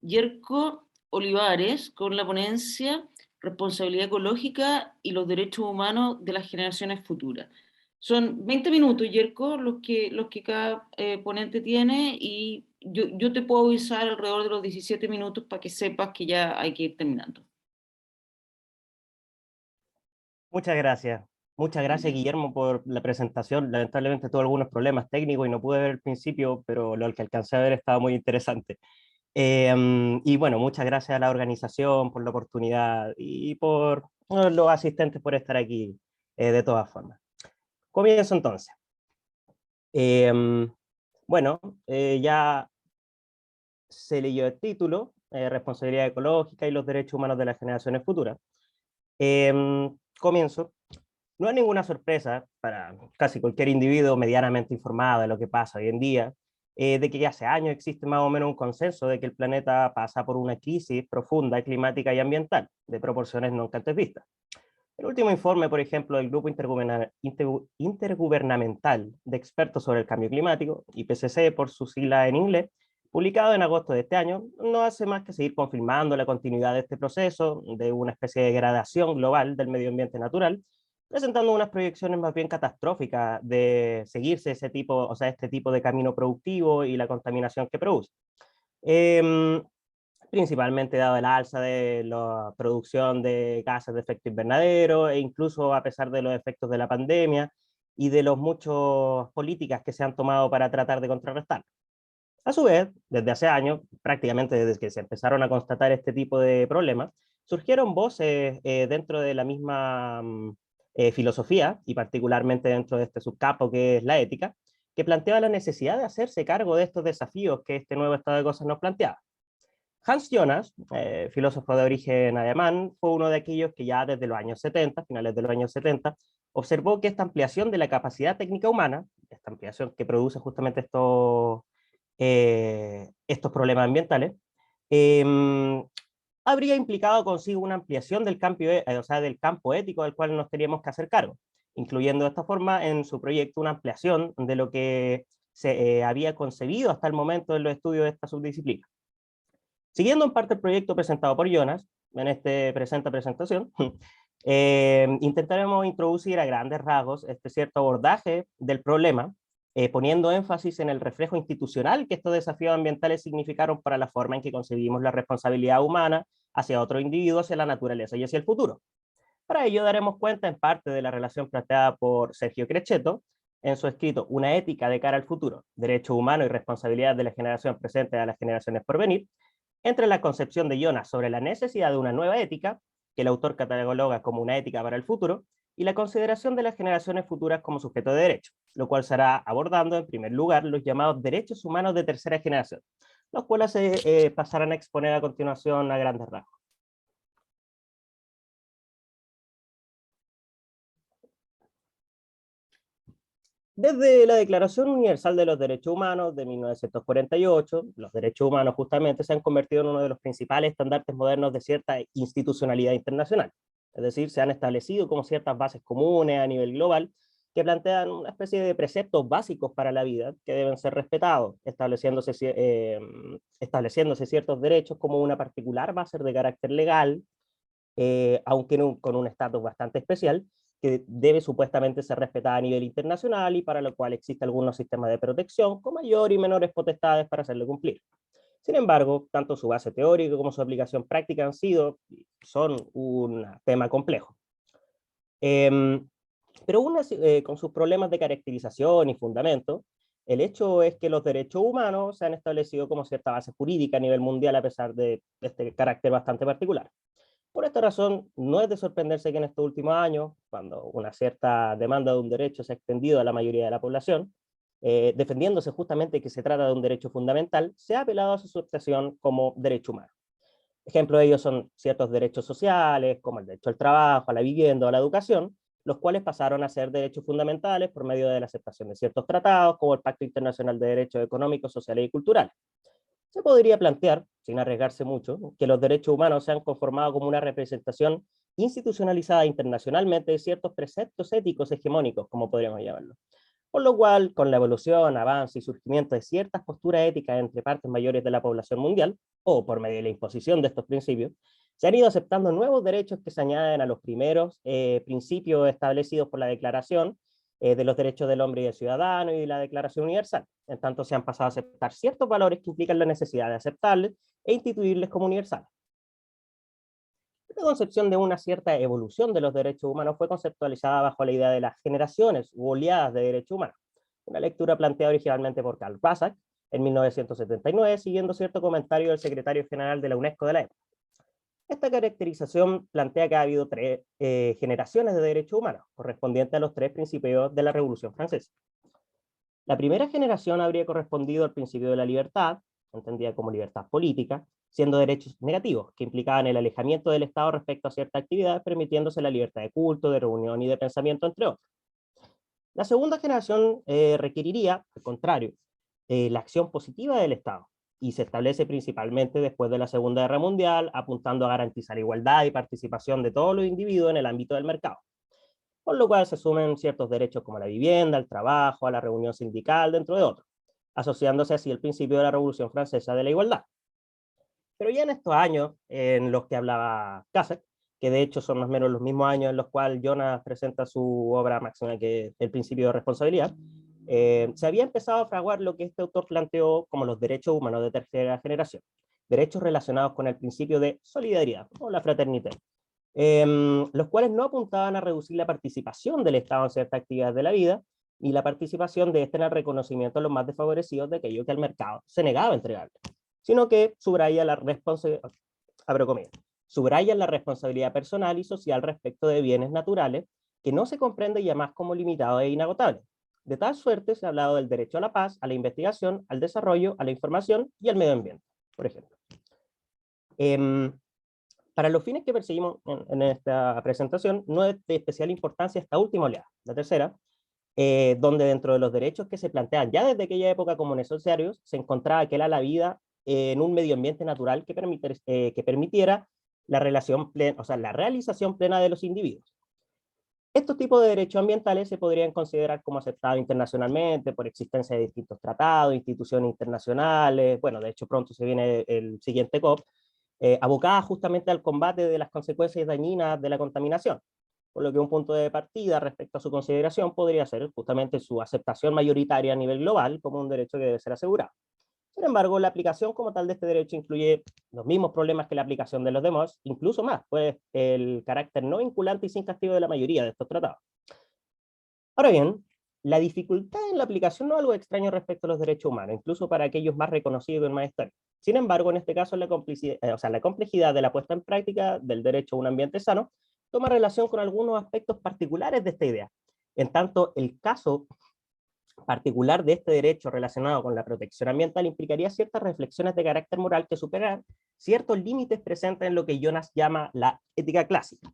Yerko Olivares, con la ponencia Responsabilidad Ecológica y los Derechos Humanos de las Generaciones Futuras. Son 20 minutos, Yerko, los que cada ponente tiene, y yo te puedo avisar alrededor de los 17 minutos para que sepas que ya hay que ir terminando. Muchas gracias. Muchas gracias, Guillermo, por la presentación. Lamentablemente tuve algunos problemas técnicos y no pude ver el principio, pero lo que alcancé a ver estaba muy interesante. Y bueno, muchas gracias a la organización por la oportunidad y por los asistentes por estar aquí de todas formas. Comienzo entonces. Bueno, ya se leyó el título, Responsabilidad Ecológica y los Derechos Humanos de las Generaciones Futuras. Comienzo. No es ninguna sorpresa para casi cualquier individuo medianamente informado de lo que pasa hoy en día, de que ya hace años existe más o menos un consenso de que el planeta pasa por una crisis profunda climática y ambiental, de proporciones nunca antes vistas. El último informe, por ejemplo, del Grupo Intergubernamental de Expertos sobre el Cambio Climático, IPCC por su sigla en inglés, publicado en agosto de este año, no hace más que seguir confirmando la continuidad de este proceso, de una especie de degradación global del medio ambiente natural, presentando unas proyecciones más bien catastróficas de seguirse este tipo de camino productivo y la contaminación que produce. principalmente dado el alza de la producción de gases de efecto invernadero e incluso a pesar de los efectos de la pandemia y de las muchas políticas que se han tomado para tratar de contrarrestar. A su vez, desde hace años, prácticamente desde que se empezaron a constatar este tipo de problemas, surgieron voces dentro de la misma filosofía, y particularmente dentro de este subcampo que es la ética, que planteaba la necesidad de hacerse cargo de estos desafíos que este nuevo estado de cosas nos planteaba. Hans Jonas, filósofo de origen alemán, fue uno de aquellos que ya desde los años 70, finales de los años 70, observó que esta ampliación de la capacidad técnica humana, esta ampliación que produce justamente estos problemas ambientales, habría implicado consigo una ampliación del del campo ético del cual nos teníamos que hacer cargo, incluyendo de esta forma en su proyecto una ampliación de lo que se había concebido hasta el momento en los estudios de esta subdisciplina. Siguiendo en parte el proyecto presentado por Jonas, en esta presentación, intentaremos introducir a grandes rasgos este cierto abordaje del problema, poniendo énfasis en el reflejo institucional que estos desafíos ambientales significaron para la forma en que concebimos la responsabilidad humana hacia otros individuos, hacia la naturaleza y hacia el futuro. Para ello daremos cuenta en parte de la relación planteada por Sergio Crechetto en su escrito Una ética de cara al futuro, derechos humanos y responsabilidad de la generación presente a las generaciones por venir, entre la concepción de Jonas sobre la necesidad de una nueva ética, que el autor cataloga como una ética para el futuro, y la consideración de las generaciones futuras como sujeto de derecho, lo cual será abordando en primer lugar los llamados derechos humanos de tercera generación, los cuales se pasarán a exponer a continuación a grandes rasgos. Desde la Declaración Universal de los Derechos Humanos de 1948, los derechos humanos justamente se han convertido en uno de los principales estandartes modernos de cierta institucionalidad internacional. Es decir, se han establecido como ciertas bases comunes a nivel global que plantean una especie de preceptos básicos para la vida que deben ser respetados, estableciéndose ciertos derechos como una particular base de carácter legal, aunque con un estatus bastante especial, que debe supuestamente ser respetada a nivel internacional y para lo cual existen algunos sistemas de protección con mayor y menores potestades para hacerlo cumplir. Sin embargo, tanto su base teórica como su aplicación práctica son un tema complejo. Pero con sus problemas de caracterización y fundamento, el hecho es que los derechos humanos se han establecido como cierta base jurídica a nivel mundial a pesar de este carácter bastante particular. Por esta razón, no es de sorprenderse que en estos últimos años, cuando una cierta demanda de un derecho se ha extendido a la mayoría de la población, defendiéndose justamente que se trata de un derecho fundamental, se ha apelado a su aceptación como derecho humano. Ejemplo de ello son ciertos derechos sociales, como el derecho al trabajo, a la vivienda o a la educación, los cuales pasaron a ser derechos fundamentales por medio de la aceptación de ciertos tratados, como el Pacto Internacional de Derechos Económicos, Sociales y Culturales. Se podría plantear, sin arriesgarse mucho, que los derechos humanos se han conformado como una representación institucionalizada internacionalmente de ciertos preceptos éticos hegemónicos, como podríamos llamarlo. Por lo cual, con la evolución, avance y surgimiento de ciertas posturas éticas entre partes mayores de la población mundial, o por medio de la imposición de estos principios, se han ido aceptando nuevos derechos que se añaden a los primeros principios establecidos por la Declaración de los Derechos del Hombre y del Ciudadano y la Declaración Universal. En tanto, se han pasado a aceptar ciertos valores que implican la necesidad de aceptarles e instituirles como universales. Esta concepción de una cierta evolución de los derechos humanos fue conceptualizada bajo la idea de las generaciones u oleadas de derechos humanos, una lectura planteada originalmente por Karl Basak en 1979, siguiendo cierto comentario del secretario general de la UNESCO de la época. Esta caracterización plantea que ha habido tres generaciones de derechos humanos, correspondientes a los tres principios de la Revolución Francesa. La primera generación habría correspondido al principio de la libertad, entendida como libertad política, siendo derechos negativos, que implicaban el alejamiento del Estado respecto a ciertas actividades, permitiéndose la libertad de culto, de reunión y de pensamiento, entre otros. La segunda generación requeriría, al contrario, la acción positiva del Estado, y se establece principalmente después de la Segunda Guerra Mundial, apuntando a garantizar igualdad y participación de todos los individuos en el ámbito del mercado. Por lo cual se sumen ciertos derechos como la vivienda, el trabajo, a la reunión sindical, dentro de otros, asociándose así el principio de la Revolución Francesa de la igualdad. Pero ya en estos años en los que hablaba Kasek, que de hecho son más o menos los mismos años en los cuales Jonas presenta su obra máxima, que es El principio de responsabilidad, se había empezado a fraguar lo que este autor planteó como los derechos humanos de tercera generación, derechos relacionados con el principio de solidaridad o la fraternidad, los cuales no apuntaban a reducir la participación del Estado en ciertas actividades de la vida, y la participación de este en el reconocimiento de los más desfavorecidos de aquello que el mercado se negaba a entregarle, sino que subraya la responsabilidad personal y social respecto de bienes naturales que no se comprende ya más como limitado e inagotable. De tal suerte se ha hablado del derecho a la paz, a la investigación, al desarrollo, a la información y al medio ambiente, por ejemplo. Para los fines que perseguimos en esta presentación, no es de especial importancia esta última oleada, la tercera, donde dentro de los derechos que se plantean ya desde aquella época como necesarios, se encontraba que era la vida en un medio ambiente natural que permitiera la realización plena de los individuos. Estos tipos de derechos ambientales se podrían considerar como aceptados internacionalmente por existencia de distintos tratados, instituciones internacionales, bueno, de hecho pronto se viene el siguiente COP, abocadas justamente al combate de las consecuencias dañinas de la contaminación, por lo que un punto de partida respecto a su consideración podría ser justamente su aceptación mayoritaria a nivel global como un derecho que debe ser asegurado. Sin embargo, la aplicación como tal de este derecho incluye los mismos problemas que la aplicación de los demás, incluso más, pues el carácter no vinculante y sin castigo de la mayoría de estos tratados. Ahora bien, la dificultad en la aplicación no es algo extraño respecto a los derechos humanos, incluso para aquellos más reconocidos en más historia. Sin embargo, en este caso, la complejidad de la puesta en práctica del derecho a un ambiente sano toma relación con algunos aspectos particulares de esta idea. En tanto, el caso particular de este derecho relacionado con la protección ambiental implicaría ciertas reflexiones de carácter moral que superan ciertos límites presentes en lo que Jonas llama la ética clásica.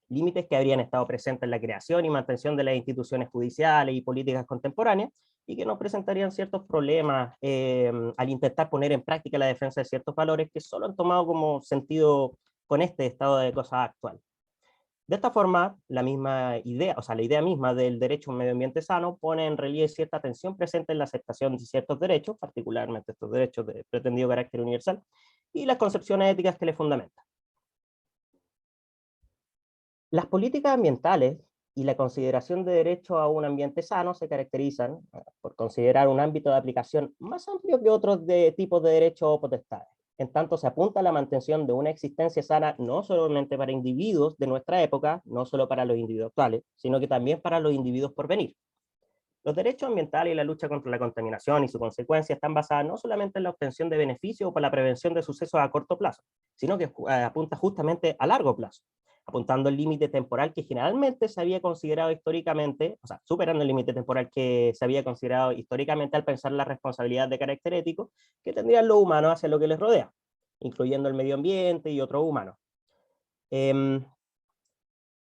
Límites que habrían estado presentes en la creación y mantención de las instituciones judiciales y políticas contemporáneas y que nos presentarían ciertos problemas al intentar poner en práctica la defensa de ciertos valores que solo han tomado como sentido con este estado de cosas actual. De esta forma, la misma idea, la idea misma del derecho a un medio ambiente sano pone en relieve cierta tensión presente en la aceptación de ciertos derechos, particularmente estos derechos de pretendido carácter universal, y las concepciones éticas que le fundamentan. Las políticas ambientales y la consideración de derecho a un ambiente sano se caracterizan por considerar un ámbito de aplicación más amplio que otros tipos de derechos o potestades. En tanto, se apunta a la mantención de una existencia sana no solamente para individuos de nuestra época, no solo para los individuos actuales, sino que también para los individuos por venir. Los derechos ambientales y la lucha contra la contaminación y su consecuencia están basadas no solamente en la obtención de beneficios o para la prevención de sucesos a corto plazo, sino que apunta justamente a largo plazo, apuntando al límite temporal que generalmente se había considerado históricamente, superando el límite temporal que se había considerado históricamente al pensar la responsabilidad de carácter ético que tendrían los humanos hacia lo que les rodea, incluyendo el medio ambiente y otros humanos.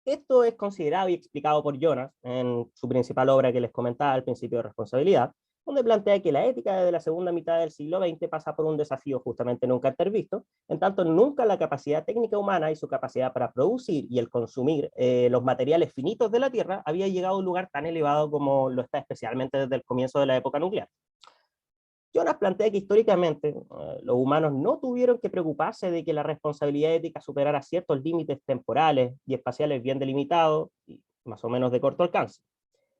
Esto es considerado y explicado por Jonas en su principal obra que les comentaba, El principio de responsabilidad, donde plantea que la ética desde la segunda mitad del siglo XX pasa por un desafío justamente nunca antes visto, en tanto nunca la capacidad técnica humana y su capacidad para producir y el consumir los materiales finitos de la Tierra había llegado a un lugar tan elevado como lo está especialmente desde el comienzo de la época nuclear. Jonas plantea que históricamente los humanos no tuvieron que preocuparse de que la responsabilidad ética superara ciertos límites temporales y espaciales bien delimitados y más o menos de corto alcance.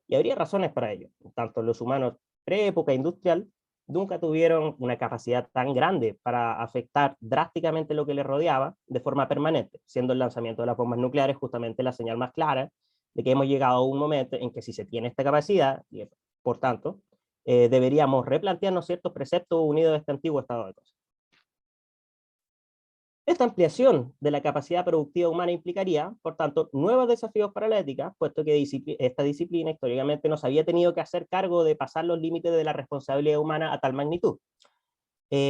Y habría razones para ello. Tanto los humanos pre-época industrial nunca tuvieron una capacidad tan grande para afectar drásticamente lo que les rodeaba de forma permanente, siendo el lanzamiento de las bombas nucleares justamente la señal más clara de que hemos llegado a un momento en que si se tiene esta capacidad, y por tanto, deberíamos replantearnos ciertos preceptos unidos a este antiguo estado de cosas. Esta ampliación de la capacidad productiva humana implicaría, por tanto, nuevos desafíos para la ética, puesto que esta disciplina históricamente nos había tenido que hacer cargo de pasar los límites de la responsabilidad humana a tal magnitud,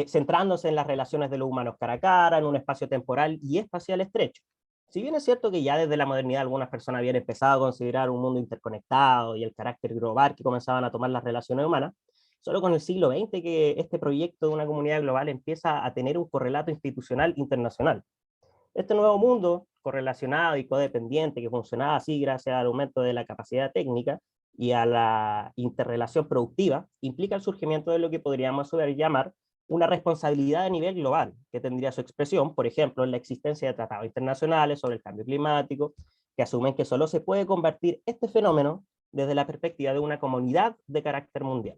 centrándose en las relaciones de los humanos cara a cara, en un espacio temporal y espacial estrecho. Si bien es cierto que ya desde la modernidad algunas personas habían empezado a considerar un mundo interconectado y el carácter global que comenzaban a tomar las relaciones humanas, solo con el siglo XX que este proyecto de una comunidad global empieza a tener un correlato institucional internacional. Este nuevo mundo correlacionado y codependiente que funcionaba así gracias al aumento de la capacidad técnica y a la interrelación productiva, implica el surgimiento de lo que podríamos llamar una responsabilidad a nivel global, que tendría su expresión, por ejemplo, en la existencia de tratados internacionales sobre el cambio climático, que asumen que solo se puede combatir este fenómeno desde la perspectiva de una comunidad de carácter mundial.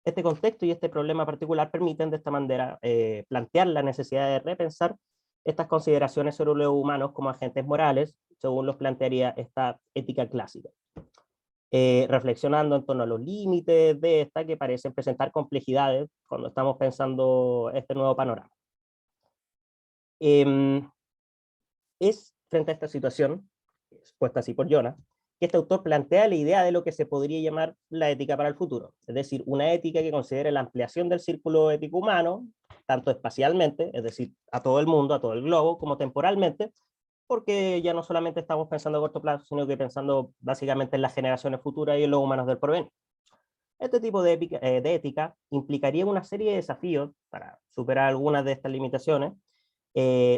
Este contexto y este problema particular permiten de esta manera plantear la necesidad de repensar estas consideraciones sobre los humanos como agentes morales, según los plantearía esta ética clásica. Reflexionando en torno a los límites de esta que parecen presentar complejidades cuando estamos pensando este nuevo panorama. Es frente a esta situación, expuesta así por Jonas, que este autor plantea la idea de lo que se podría llamar la ética para el futuro, es decir, una ética que considere la ampliación del círculo ético humano, tanto espacialmente, es decir, a todo el mundo, a todo el globo, como temporalmente, porque ya no solamente estamos pensando a corto plazo, sino que pensando básicamente en las generaciones futuras y en los humanos del porvenir. Este tipo de ética implicaría una serie de desafíos para superar algunas de estas limitaciones,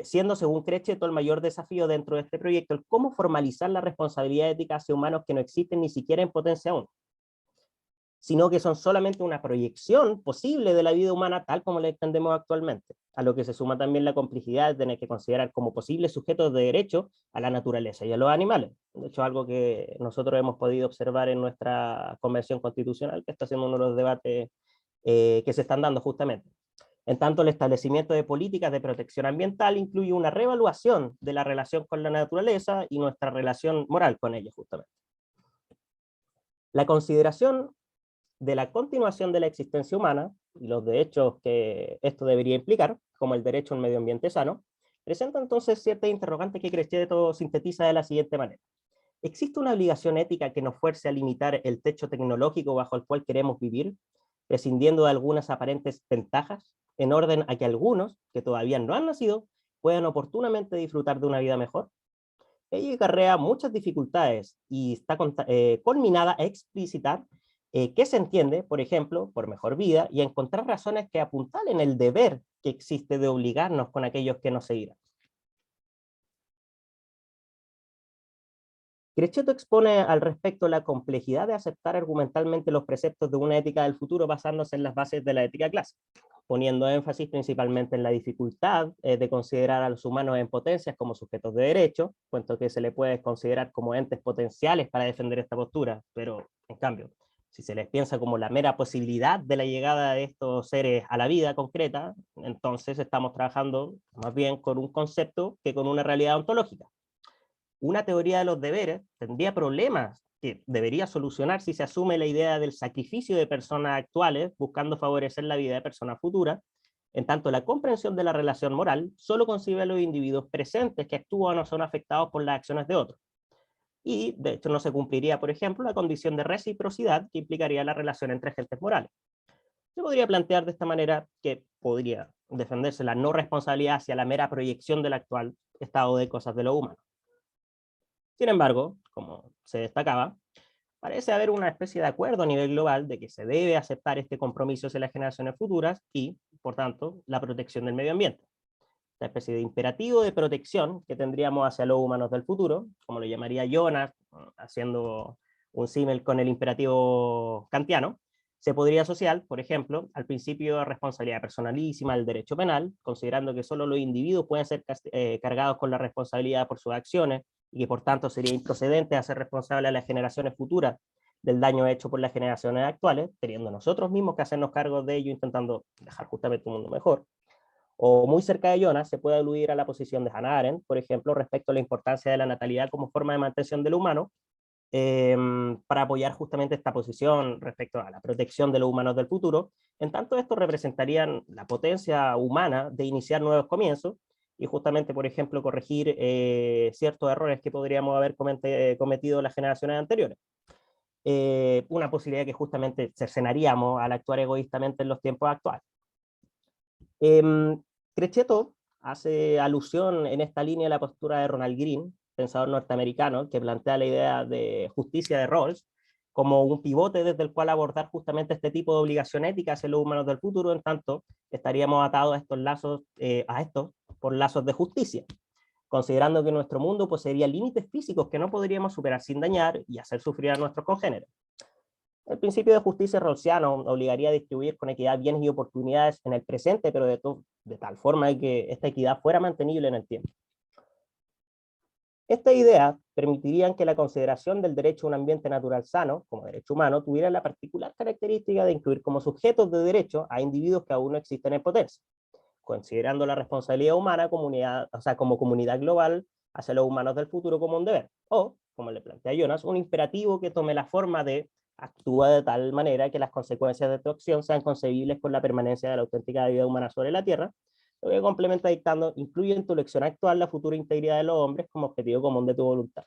siendo, según Crechetto, el mayor desafío dentro de este proyecto el cómo formalizar la responsabilidad ética hacia humanos que no existen ni siquiera en potencia aún, sino que son solamente una proyección posible de la vida humana tal como la entendemos actualmente, a lo que se suma también la complejidad de tener que considerar como posibles sujetos de derecho a la naturaleza y a los animales. De hecho, algo que nosotros hemos podido observar en nuestra convención constitucional, que está siendo uno de los debates que se están dando justamente. En tanto, el establecimiento de políticas de protección ambiental incluye una reevaluación de la relación con la naturaleza y nuestra relación moral con ella, justamente. La consideración de la continuación de la existencia humana y los derechos que esto debería implicar, como el derecho a un medio ambiente sano, presenta entonces ciertas interrogantes que Crechetto sintetiza de la siguiente manera. ¿Existe una obligación ética que nos fuerce a limitar el techo tecnológico bajo el cual queremos vivir, prescindiendo de algunas aparentes ventajas, en orden a que algunos, que todavía no han nacido, puedan oportunamente disfrutar de una vida mejor? Ello acarrea muchas dificultades y está culminada a explicitar qué se entiende, por ejemplo, por mejor vida y a encontrar razones que apuntalen el deber que existe de obligarnos con aquellos que nos seguirán. Crechetto expone al respecto la complejidad de aceptar argumentalmente los preceptos de una ética del futuro basándose en las bases de la ética clásica, poniendo énfasis principalmente en la dificultad de considerar a los humanos en potencias como sujetos de derecho, puesto que se les puede considerar como entes potenciales para defender esta postura, pero en cambio, si se les piensa como la mera posibilidad de la llegada de estos seres a la vida concreta, entonces estamos trabajando más bien con un concepto que con una realidad ontológica. Una teoría de los deberes tendría problemas que debería solucionar si se asume la idea del sacrificio de personas actuales buscando favorecer la vida de personas futuras, en tanto la comprensión de la relación moral solo concibe a los individuos presentes que actúan o son afectados por las acciones de otros. Y, de hecho, no se cumpliría, por ejemplo, la condición de reciprocidad que implicaría la relación entre agentes morales. Se podría plantear de esta manera que podría defenderse la no responsabilidad hacia la mera proyección del actual estado de cosas de lo humano. Sin embargo, como se destacaba, parece haber una especie de acuerdo a nivel global de que se debe aceptar este compromiso hacia las generaciones futuras y, por tanto, la protección del medio ambiente. Esta especie de imperativo de protección que tendríamos hacia los humanos del futuro, como lo llamaría Jonas, haciendo un símil con el imperativo kantiano, se podría asociar, por ejemplo, al principio de responsabilidad personalísima del derecho penal, considerando que solo los individuos pueden ser cargados con la responsabilidad por sus acciones y que por tanto sería improcedente hacer responsable a las generaciones futuras del daño hecho por las generaciones actuales, teniendo nosotros mismos que hacernos cargo de ello, intentando dejar justamente un mundo mejor. O muy cerca de Jonas se puede aludir a la posición de Hannah Arendt, por ejemplo, respecto a la importancia de la natalidad como forma de mantención del humano, para apoyar justamente esta posición respecto a la protección de los humanos del futuro. En tanto, estos representarían la potencia humana de iniciar nuevos comienzos y justamente, por ejemplo, corregir ciertos errores que podríamos haber cometido las generaciones anteriores. Una posibilidad que justamente cercenaríamos al actuar egoístamente en los tiempos actuales. Crechetto hace alusión en esta línea a la postura de Ronald Green, pensador norteamericano, que plantea la idea de justicia de Rawls como un pivote desde el cual abordar justamente este tipo de obligación ética hacia los humanos del futuro, en tanto estaríamos atados a estos lazos, por lazos de justicia, considerando que nuestro mundo poseería límites físicos que no podríamos superar sin dañar y hacer sufrir a nuestros congéneres. El principio de justicia rawlsiano obligaría a distribuir con equidad bienes y oportunidades en el presente, pero de tal forma que esta equidad fuera mantenible en el tiempo. Estas ideas permitirían que la consideración del derecho a un ambiente natural sano, como derecho humano, tuviera la particular característica de incluir como sujetos de derecho a individuos que aún no existen en potencia, considerando la responsabilidad humana como comunidad global hacia los humanos del futuro como un deber, o, como le plantea Jonas, un imperativo que tome la forma de actúa de tal manera que las consecuencias de tu acción sean concebibles con la permanencia de la auténtica vida humana sobre la Tierra, lo que complementa dictando, incluye en tu elección actual la futura integridad de los hombres como objetivo común de tu voluntad.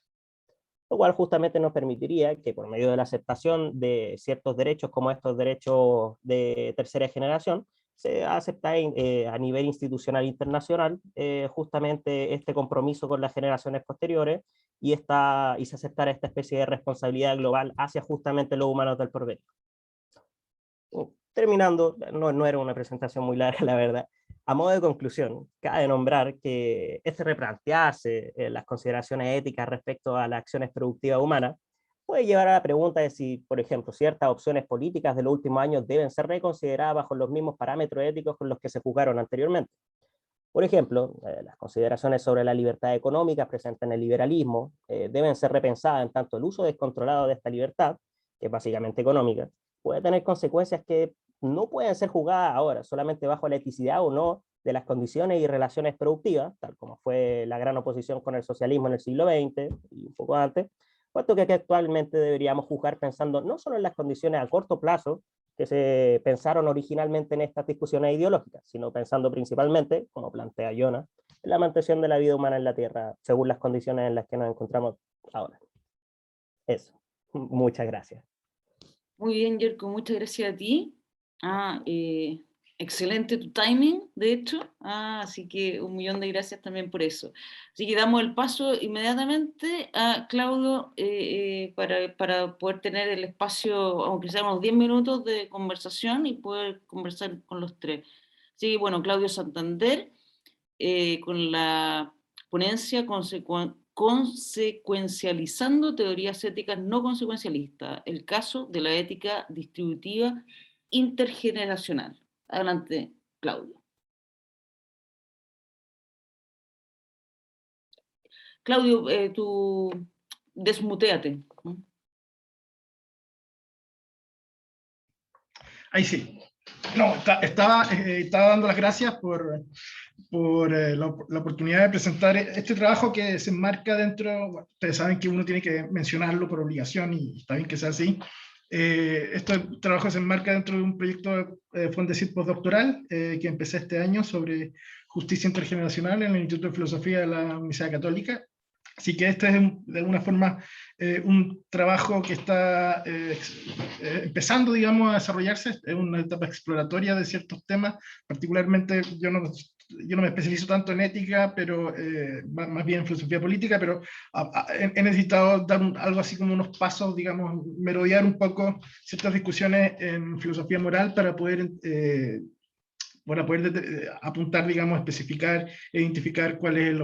Lo cual justamente nos permitiría que por medio de la aceptación de ciertos derechos como estos derechos de tercera generación, se acepta a nivel institucional internacional justamente este compromiso con las generaciones posteriores y se aceptara esta especie de responsabilidad global hacia justamente los humanos del porvenir. Terminando, no era una presentación muy larga, la verdad. A modo de conclusión, cabe nombrar que replantearse las consideraciones éticas respecto a las acciones productivas humanas puede llevar a la pregunta de si, por ejemplo, ciertas opciones políticas de los últimos años deben ser reconsideradas bajo los mismos parámetros éticos con los que se juzgaron anteriormente. Por ejemplo, las consideraciones sobre la libertad económica presentes en el liberalismo deben ser repensadas en tanto el uso descontrolado de esta libertad, que es básicamente económica, puede tener consecuencias que no pueden ser juzgadas ahora, solamente bajo la eticidad o no de las condiciones y relaciones productivas, tal como fue la gran oposición con el socialismo en el siglo XX y un poco antes, puesto que aquí actualmente deberíamos juzgar pensando no solo en las condiciones a corto plazo que se pensaron originalmente en estas discusiones ideológicas, sino pensando principalmente, como plantea Jonas, en la mantención de la vida humana en la Tierra, según las condiciones en las que nos encontramos ahora. Eso. Muchas gracias. Muy bien, Yerko, muchas gracias a ti. Excelente tu timing, de hecho. Así que 1.000.000 de gracias también por eso. Así que damos el paso inmediatamente a Claudio para poder tener el espacio, aunque sea unos 10 minutos de conversación y poder conversar con los tres. Así que bueno, Claudio Santander, con la ponencia consecuencializando teorías éticas no consecuencialistas, el caso de la ética distributiva intergeneracional. Adelante, Claudio. Claudio, tú desmuteate. Ahí sí. No, estaba dando las gracias por la oportunidad de presentar este trabajo que se enmarca dentro, bueno, ustedes saben que uno tiene que mencionarlo por obligación y está bien que sea así. Este trabajo se enmarca dentro de un proyecto Fondesit postdoctoral que empecé este año sobre justicia intergeneracional en el Instituto de Filosofía de la Universidad Católica. Así que este es de alguna forma un trabajo que está empezando, digamos, a desarrollarse. Es una etapa exploratoria de ciertos temas. Particularmente yo no me especializo tanto en ética, pero más bien en filosofía política, pero he necesitado dar algo así como unos pasos, digamos, merodear un poco ciertas discusiones en filosofía moral para poder apuntar, digamos, especificar, identificar cuál es el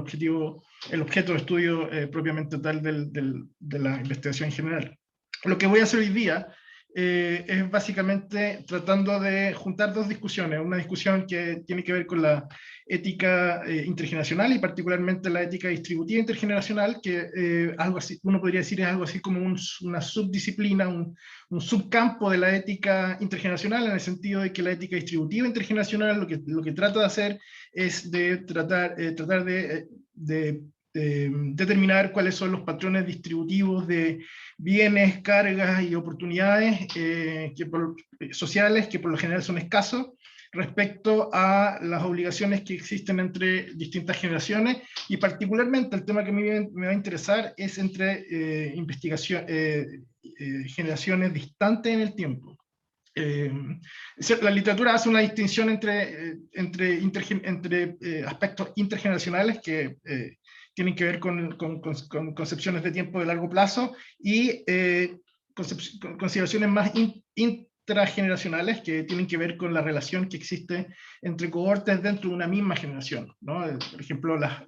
objeto de estudio propiamente tal de la investigación en general. Lo que voy a hacer hoy día es básicamente tratando de juntar dos discusiones, una discusión que tiene que ver con la ética intergeneracional y particularmente la ética distributiva intergeneracional, que algo así, uno podría decir es algo así como una subdisciplina, un subcampo de la ética intergeneracional, en el sentido de que la ética distributiva intergeneracional lo que trata de hacer es de tratar de determinar cuáles son los patrones distributivos de bienes, cargas y oportunidades sociales que por lo general son escasos respecto a las obligaciones que existen entre distintas generaciones, y particularmente el tema que me va a interesar es entre generaciones distantes en el tiempo. La literatura hace una distinción entre aspectos intergeneracionales que tienen que ver con concepciones de tiempo de largo plazo y consideraciones más intrageneracionales que tienen que ver con la relación que existe entre cohortes dentro de una misma generación, ¿no? Por ejemplo, las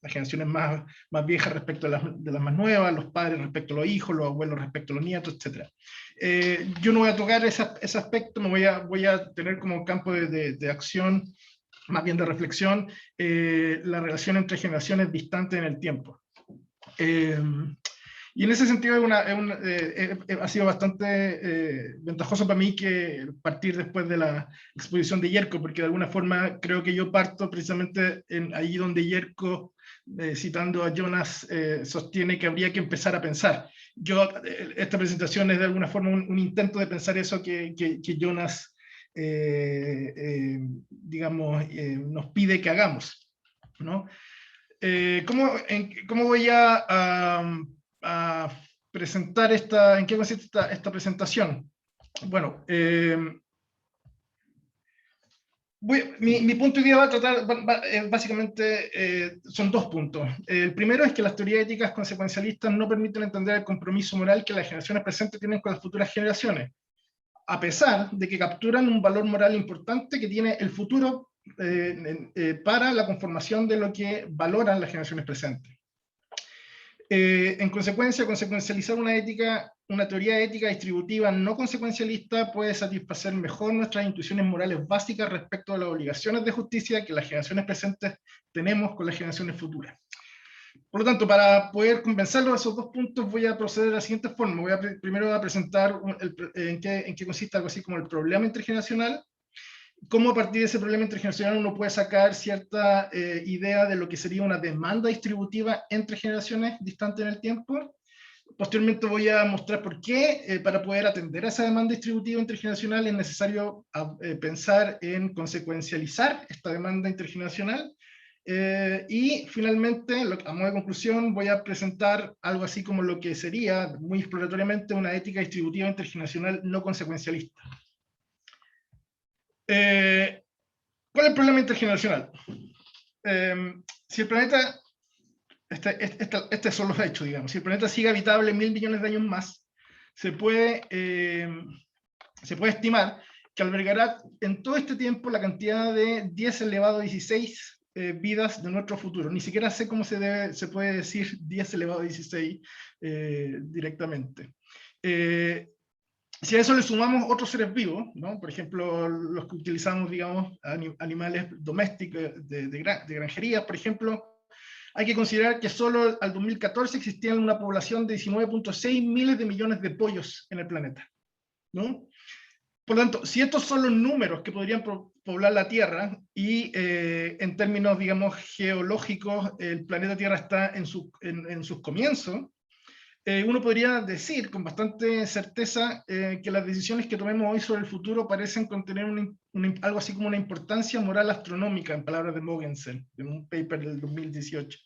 generaciones más viejas respecto de las más nuevas, los padres respecto a los hijos, los abuelos respecto a los nietos, etc. Yo no voy a tocar ese aspecto, voy a tener como campo de acción, más bien de reflexión, la relación entre generaciones distantes en el tiempo. Y en ese sentido ha sido bastante ventajoso para mí que partir después de la exposición de Yerko, porque de alguna forma creo que yo parto precisamente ahí donde Yerko, citando a Jonas, sostiene que habría que empezar a pensar. Esta presentación es de alguna forma un intento de pensar eso que Jonas, digamos, nos pide que hagamos, ¿no? ¿Cómo voy a presentar en qué consiste esta presentación? Bueno, mi punto hoy día va a tratar, básicamente, son dos puntos. El primero es que las teorías éticas consecuencialistas no permiten entender el compromiso moral que las generaciones presentes tienen con las futuras generaciones, a pesar de que capturan un valor moral importante que tiene el futuro para la conformación de lo que valoran las generaciones presentes. En consecuencia, consecuencializar una teoría ética distributiva no consecuencialista puede satisfacer mejor nuestras intuiciones morales básicas respecto a las obligaciones de justicia que las generaciones presentes tenemos con las generaciones futuras. Por lo tanto, para poder compensarlo de esos dos puntos, voy a proceder de la siguiente forma. Primero a presentar en qué consiste algo así como el problema intergeneracional, cómo a partir de ese problema intergeneracional uno puede sacar cierta idea de lo que sería una demanda distributiva entre generaciones distantes en el tiempo. Posteriormente voy a mostrar por qué, para poder atender a esa demanda distributiva intergeneracional, es necesario pensar en consecuencializar esta demanda intergeneracional. Y finalmente, a modo de conclusión, voy a presentar algo así como lo que sería, muy exploratoriamente, una ética distributiva intergeneracional no consecuencialista. ¿Cuál es el problema intergeneracional? Si el planeta, son los hechos, digamos, si el planeta sigue habitable 1.000 millones de años más, se puede estimar que albergará en todo este tiempo la cantidad de 10 elevado a 16 vidas de nuestro futuro. Ni siquiera sé cómo se puede decir 10 elevado a 16 directamente. Si a eso le sumamos otros seres vivos, ¿no? Por ejemplo, los que utilizamos, digamos, animales domésticos de granjería, por ejemplo, hay que considerar que solo al 2014 existía una población de 19.6 miles de millones de pollos en el planeta, ¿no? Por lo tanto, si estos son los números que podrían poblar la Tierra, y en términos, digamos, geológicos, el planeta Tierra está en sus comienzos, uno podría decir con bastante certeza que las decisiones que tomemos hoy sobre el futuro parecen contener algo así como una importancia moral astronómica, en palabras de Mogensen, en un paper del 2018.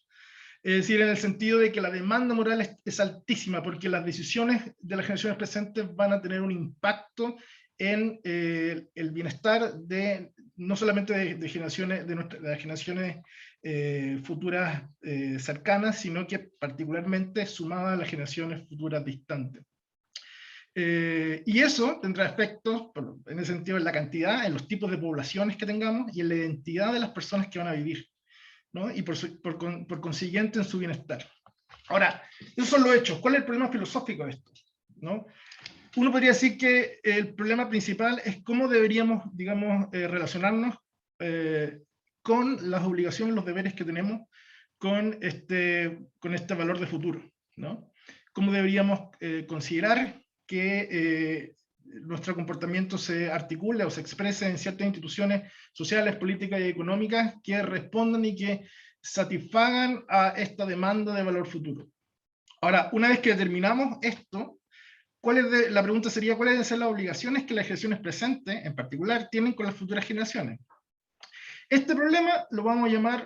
Es decir, en el sentido de que la demanda moral es altísima, porque las decisiones de las generaciones presentes van a tener un impacto en el bienestar no solamente de las generaciones futuras cercanas, sino que particularmente sumadas a las generaciones futuras distantes. Y eso tendrá efectos, en el sentido de la cantidad, en los tipos de poblaciones que tengamos y en la identidad de las personas que van a vivir, ¿no? Y por consiguiente en su bienestar. Ahora, esos son los hechos. ¿Cuál es el problema filosófico de esto? ¿No? Uno podría decir que el problema principal es cómo deberíamos, digamos, relacionarnos con las obligaciones, los deberes que tenemos con este valor de futuro, ¿no? Cómo deberíamos considerar que nuestro comportamiento se articule o se exprese en ciertas instituciones sociales, políticas y económicas que respondan y que satisfagan a esta demanda de valor futuro. Ahora, una vez que determinamos esto, la pregunta sería, ¿cuáles deben ser las obligaciones que las generaciones presentes, en particular, tienen con las futuras generaciones? Este problema lo voy a llamar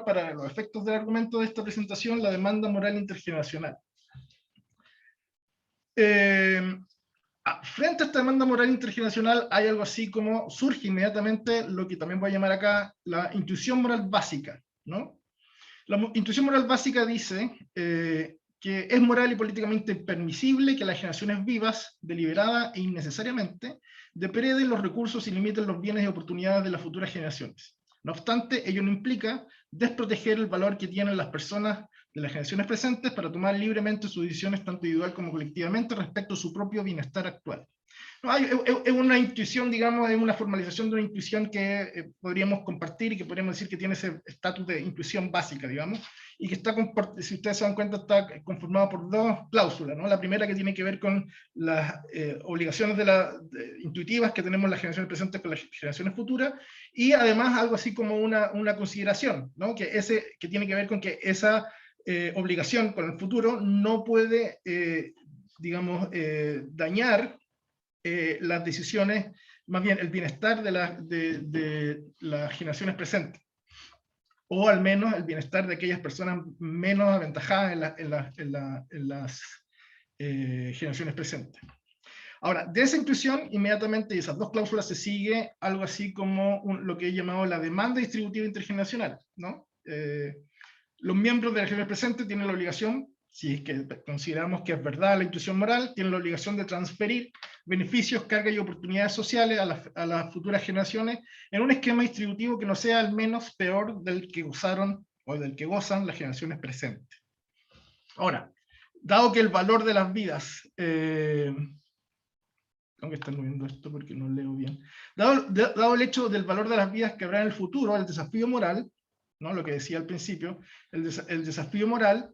para los efectos del argumento de esta presentación, la demanda moral intergeneracional. Frente a esta demanda moral intergeneracional hay algo así como, surge inmediatamente lo que también voy a llamar acá la intuición moral básica, ¿no? La intuición moral básica dice que es moral y políticamente permisible que las generaciones vivas, deliberada e innecesariamente, depreden los recursos y limiten los bienes y oportunidades de las futuras generaciones. No obstante, ello no implica desproteger el valor que tienen las personas de las generaciones presentes para tomar libremente sus decisiones tanto individual como colectivamente respecto a su propio bienestar actual. No, es una intuición, digamos, es una formalización de una intuición que podríamos compartir y que podríamos decir que tiene ese estatus de intuición básica, digamos, y que está, si ustedes se dan cuenta, está conformado por dos cláusulas, ¿no? La primera que tiene que ver con las obligaciones intuitivas que tenemos las generaciones presentes con las generaciones futuras, y además algo así como una consideración, ¿no? Que tiene que ver con que esa obligación con el futuro no puede, digamos, dañar las decisiones, más bien el bienestar de las generaciones presentes, o al menos el bienestar de aquellas personas menos aventajadas en las generaciones presentes. Ahora, de esa intuición, inmediatamente de esas dos cláusulas se sigue algo así como lo que he llamado la demanda distributiva intergeneracional, ¿no? Los miembros de la generación presente tienen la obligación, si es que consideramos que es verdad la intuición moral, tienen la obligación de transferir beneficios, cargas y oportunidades sociales a las futuras generaciones en un esquema distributivo que no sea al menos peor del que gozaron o del que gozan las generaciones presentes. Ahora, dado que el valor de las vidas, tengo que estar moviendo esto porque no leo bien, dado el hecho del valor de las vidas que habrá en el futuro, el desafío moral, ¿no? Lo que decía al principio, el desafío moral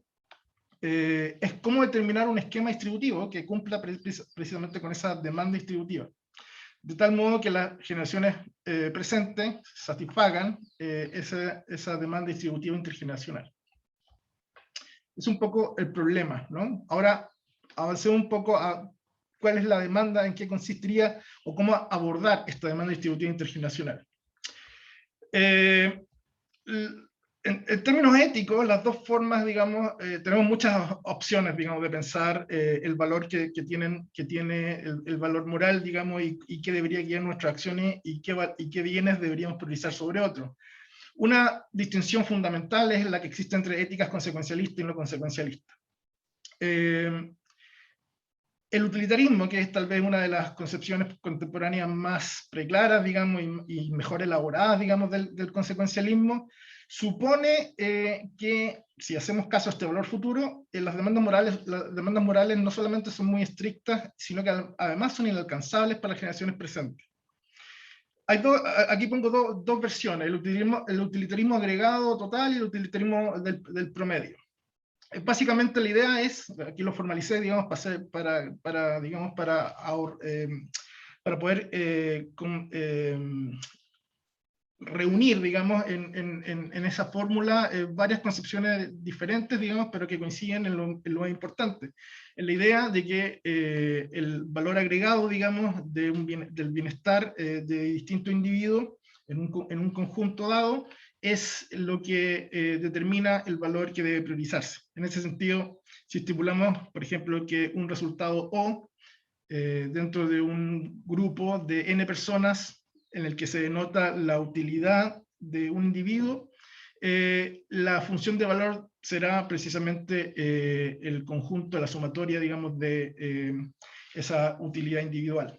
es cómo determinar un esquema distributivo que cumpla precisamente con esa demanda distributiva, de tal modo que las generaciones presentes satisfagan esa demanda distributiva intergeneracional. Es un poco el problema, ¿no? Ahora avancemos un poco a cuál es la demanda, en qué consistiría, o cómo abordar esta demanda distributiva intergeneracional. En términos éticos, las dos formas, digamos, tenemos muchas opciones, digamos, de pensar el valor que tiene el valor moral, digamos, y qué debería guiar nuestras acciones y qué bienes deberíamos priorizar sobre otros. Una distinción fundamental es la que existe entre éticas consecuencialistas y no consecuencialistas. El utilitarismo, que es tal vez una de las concepciones contemporáneas más preclaras, digamos, y mejor elaboradas, digamos, del consecuencialismo, supone que, si hacemos caso a este valor futuro, las demandas morales no solamente son muy estrictas, sino que además son inalcanzables para las generaciones presentes. Aquí pongo dos versiones, el utilitarismo agregado total y el utilitarismo del promedio. Básicamente la idea es, aquí lo formalicé, digamos, para poder reunir, digamos, en esa fórmula varias concepciones diferentes, digamos, pero que coinciden en lo importante, en la idea de que el valor agregado, digamos, del bienestar de distintos individuos en un conjunto dado es lo que determina el valor que debe priorizarse. En ese sentido, si estipulamos, por ejemplo, que un resultado O dentro de un grupo de n personas en el que se denota la utilidad de un individuo, la función de valor será precisamente el conjunto, la sumatoria, digamos, de esa utilidad individual.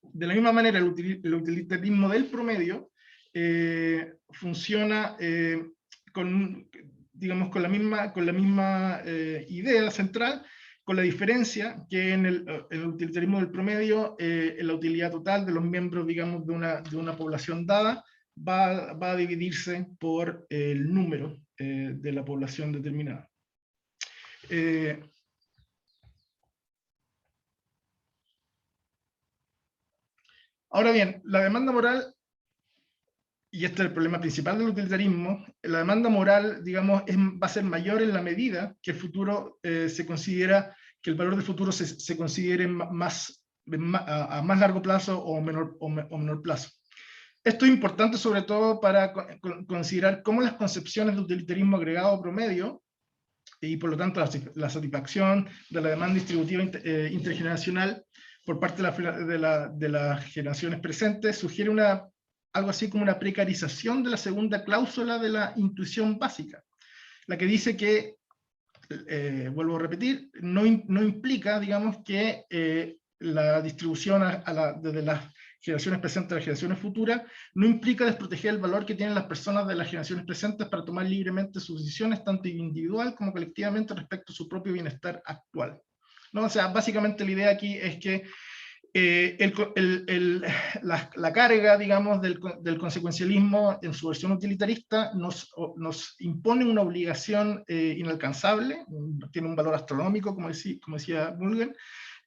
De la misma manera, el utilitarismo del promedio funciona digamos, con la misma idea central, con la diferencia que en el utilitarismo del promedio, la utilidad total de los miembros, digamos, de una población dada va a dividirse por el número de la población determinada. Ahora bien, la demanda moral, y este es el problema principal del utilitarismo, la demanda moral, digamos, va a ser mayor en la medida que el futuro que el valor del futuro se considere a más largo plazo o menor plazo. Esto es importante sobre todo para considerar cómo las concepciones de utilitarismo agregado promedio, y por lo tanto la satisfacción de la demanda distributiva intergeneracional por parte de las generaciones presentes, sugiere algo así como una precarización de la segunda cláusula de la intuición básica, la que dice que, vuelvo a repetir, no implica, digamos, que la distribución desde las generaciones presentes a las generaciones futuras no implica desproteger el valor que tienen las personas de las generaciones presentes para tomar libremente sus decisiones, tanto individual como colectivamente, respecto a su propio bienestar actual, ¿no? O sea, básicamente la idea aquí es que La carga, digamos, del consecuencialismo en su versión utilitarista nos impone una obligación inalcanzable, tiene un valor astronómico, como decía Bulgen,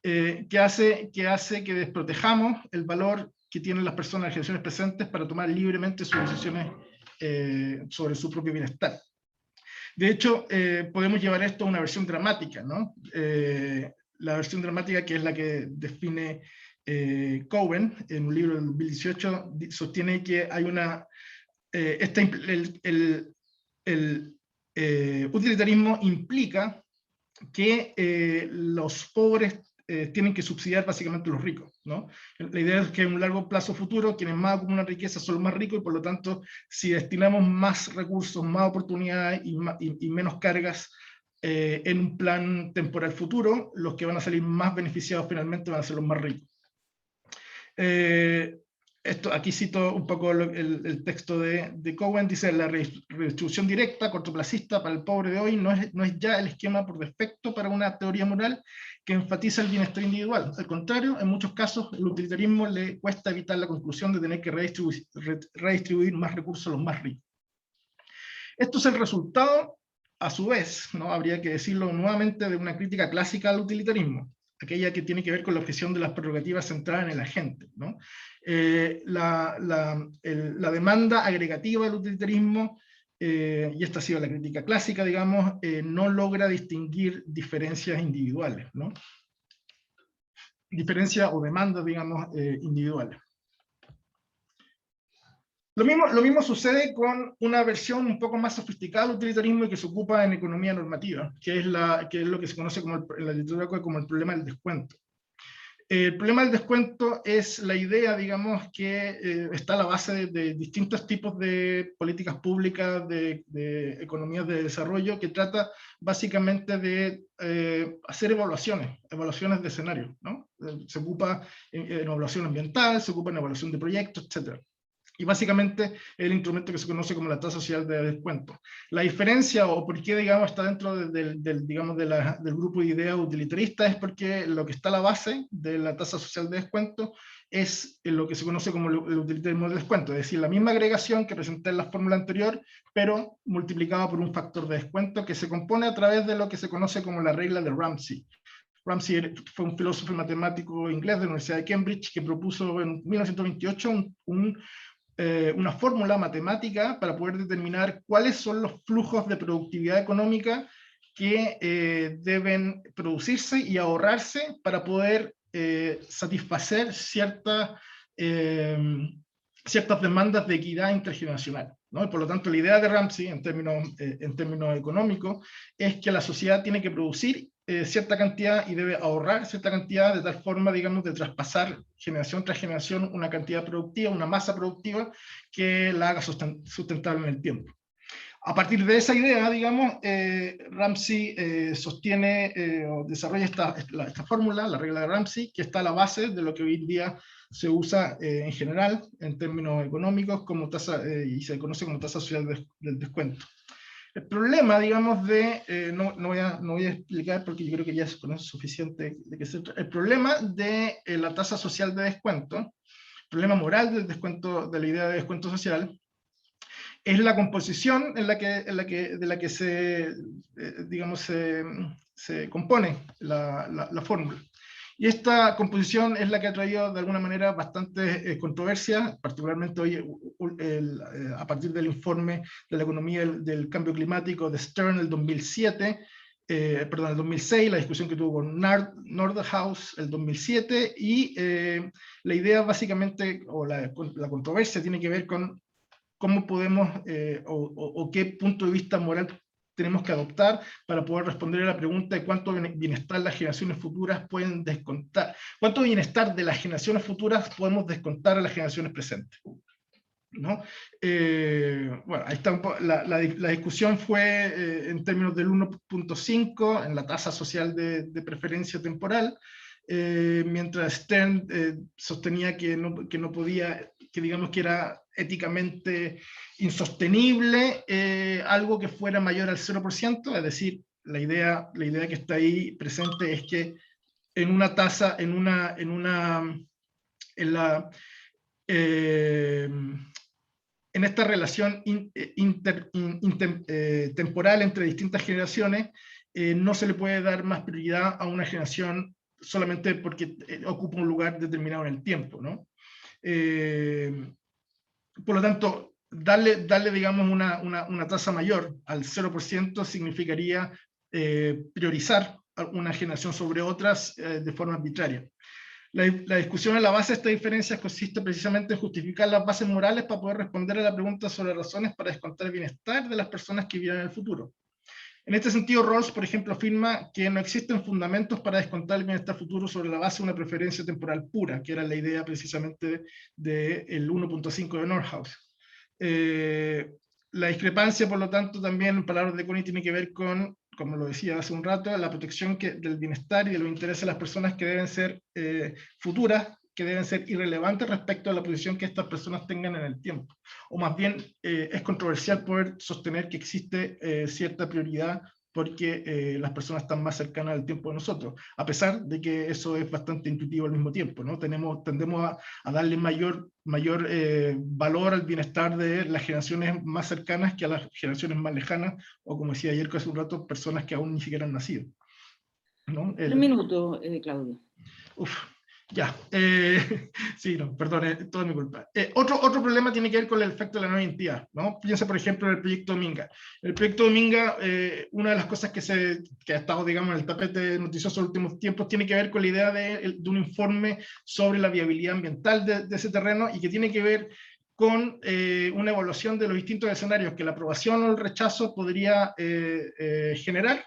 que hace que desprotejamos el valor que tienen las personas, las generaciones presentes, para tomar libremente sus decisiones sobre su propio bienestar. De hecho, podemos llevar esto a una versión dramática, ¿no? La versión dramática, que es la que define Cowen en un libro del 2018, sostiene que hay una... utilitarismo implica que los pobres tienen que subsidiar básicamente a los ricos, ¿no? La idea es que en un largo plazo futuro quienes más acumulan riqueza son los más ricos, y por lo tanto, si destinamos más recursos, más oportunidades y menos cargas en un plan temporal futuro, los que van a salir más beneficiados finalmente van a ser los más ricos. Aquí cito un poco el texto de Cowen, dice: la redistribución directa, cortoplacista para el pobre de hoy no es ya el esquema por defecto para una teoría moral que enfatiza el bienestar individual. Al contrario, en muchos casos el utilitarismo le cuesta evitar la conclusión de tener que redistribuir más recursos a los más ricos. Esto es el resultado, a su vez, ¿no? Habría que decirlo nuevamente, de una crítica clásica al utilitarismo, aquella que tiene que ver con la objeción de las prerrogativas centradas en el agente, ¿no? La demanda agregativa del utilitarismo, y esta ha sido la crítica clásica, digamos, no logra distinguir diferencias individuales, ¿no? Diferencias o demandas, digamos, individuales. Lo mismo sucede con una versión un poco más sofisticada del utilitarismo y que se ocupa en economía normativa, que es lo que se conoce como en la literatura como el problema del descuento. El problema del descuento es la idea, digamos, que está a la base de distintos tipos de políticas públicas, de economías de desarrollo, que trata básicamente de hacer evaluaciones de escenarios, ¿no? Se ocupa en evaluación ambiental, se ocupa en evaluación de proyectos, etc. Y básicamente el instrumento que se conoce como la tasa social de descuento. La diferencia, o por qué, digamos, está dentro del grupo de ideas utilitaristas, es porque lo que está a la base de la tasa social de descuento es lo que se conoce como el utilitarismo de descuento, es decir, la misma agregación que presenté en la fórmula anterior, pero multiplicada por un factor de descuento que se compone a través de lo que se conoce como la regla de Ramsey. Ramsey fue un filósofo y matemático inglés de la Universidad de Cambridge que propuso en 1928 una fórmula matemática para poder determinar cuáles son los flujos de productividad económica que deben producirse y ahorrarse para poder satisfacer ciertas demandas de equidad intergeneracional, ¿no? Y por lo tanto, la idea de Ramsey, en términos económicos, es que la sociedad tiene que producir cierta cantidad y debe ahorrar cierta cantidad, de tal forma, digamos, de traspasar generación tras generación una cantidad productiva, una masa productiva que la haga sustentable en el tiempo. A partir de esa idea, digamos, Ramsey sostiene o desarrolla esta fórmula, la regla de Ramsey, que está a la base de lo que hoy en día se usa en general, en términos económicos, como tasa, y se conoce como tasa social del descuento. El problema, digamos, no voy a explicar porque yo creo que ya se conoce suficiente de qué se trata. El problema de la tasa social de descuento, el problema moral del descuento, de la idea de descuento social, es la composición de la que se compone la fórmula. Y esta composición es la que ha traído de alguna manera bastante controversia, particularmente hoy a partir del informe de la economía del cambio climático de Stern el 2007, el 2006, la discusión que tuvo con Nordhaus el 2007, y la idea básicamente, o la controversia tiene que ver con cómo podemos o qué punto de vista moral tenemos que adoptar para poder responder a la pregunta de cuánto bienestar las generaciones futuras pueden descontar, cuánto bienestar de las generaciones futuras podemos descontar a las generaciones presentes, ¿no? Bueno, ahí está la discusión fue en términos del 1.5 en la tasa social de preferencia temporal, mientras Stern sostenía que no podía, que digamos que era éticamente insostenible algo que fuera mayor al 0%, es decir, la idea que está ahí presente es que en una tasa, en esta relación temporal entre distintas generaciones, no se le puede dar más prioridad a una generación solamente porque ocupa un lugar determinado en el tiempo, ¿no? Por lo tanto, darle digamos, una tasa mayor al 0% significaría priorizar una generación sobre otras de forma arbitraria. La discusión en la base de estas diferencias consiste precisamente en justificar las bases morales para poder responder a la pregunta sobre razones para descontar el bienestar de las personas que viven en el futuro. En este sentido, Rawls, por ejemplo, afirma que no existen fundamentos para descontar el bienestar futuro sobre la base de una preferencia temporal pura, que era la idea precisamente del 1.5 de Nordhaus. La discrepancia, por lo tanto, también en palabras de Connie, tiene que ver con, como lo decía hace un rato, la protección del bienestar y de los intereses de las personas que deben ser futuras, que deben ser irrelevantes respecto a la posición que estas personas tengan en el tiempo. O más bien, es controversial poder sostener que existe cierta prioridad porque las personas están más cercanas al tiempo de nosotros, a pesar de que eso es bastante intuitivo al mismo tiempo, ¿no? Tendemos a darle mayor valor al bienestar de las generaciones más cercanas que a las generaciones más lejanas, o como decía ayer hace un rato, personas que aún ni siquiera han nacido, ¿no? 3 minutos, Claudio. Uf. Ya, sí, no, perdón, todo es mi culpa. Otro problema tiene que ver con el efecto de la nueva identidad, ¿no? Piensa, por ejemplo, en el proyecto Dominga. El proyecto Dominga, una de las cosas que ha estado, digamos, en el tapete noticioso en los últimos tiempos, tiene que ver con la idea de un informe sobre la viabilidad ambiental de ese terreno, y que tiene que ver con una evaluación de los distintos escenarios que la aprobación o el rechazo podría generar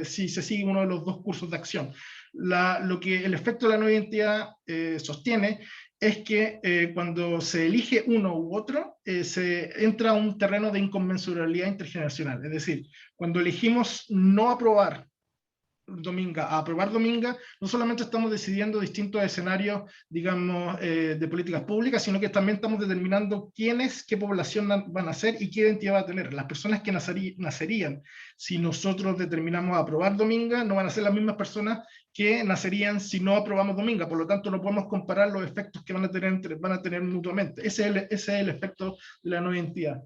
si se sigue uno de los dos cursos de acción. Lo que el efecto de la nueva identidad sostiene es que cuando se elige uno u otro, se entra a un terreno de inconmensurabilidad intergeneracional. Es decir, cuando elegimos no aprobar Dominga a aprobar Dominga, no solamente estamos decidiendo distintos escenarios, digamos, de políticas públicas, sino que también estamos determinando quiénes, qué población van a ser y qué identidad va a tener. Las personas que nacerían si nosotros determinamos aprobar Dominga no van a ser las mismas personas que nacerían si no aprobamos Dominga. Por lo tanto, no podemos comparar los efectos que van a tener mutuamente. Ese es el efecto de la nueva identidad.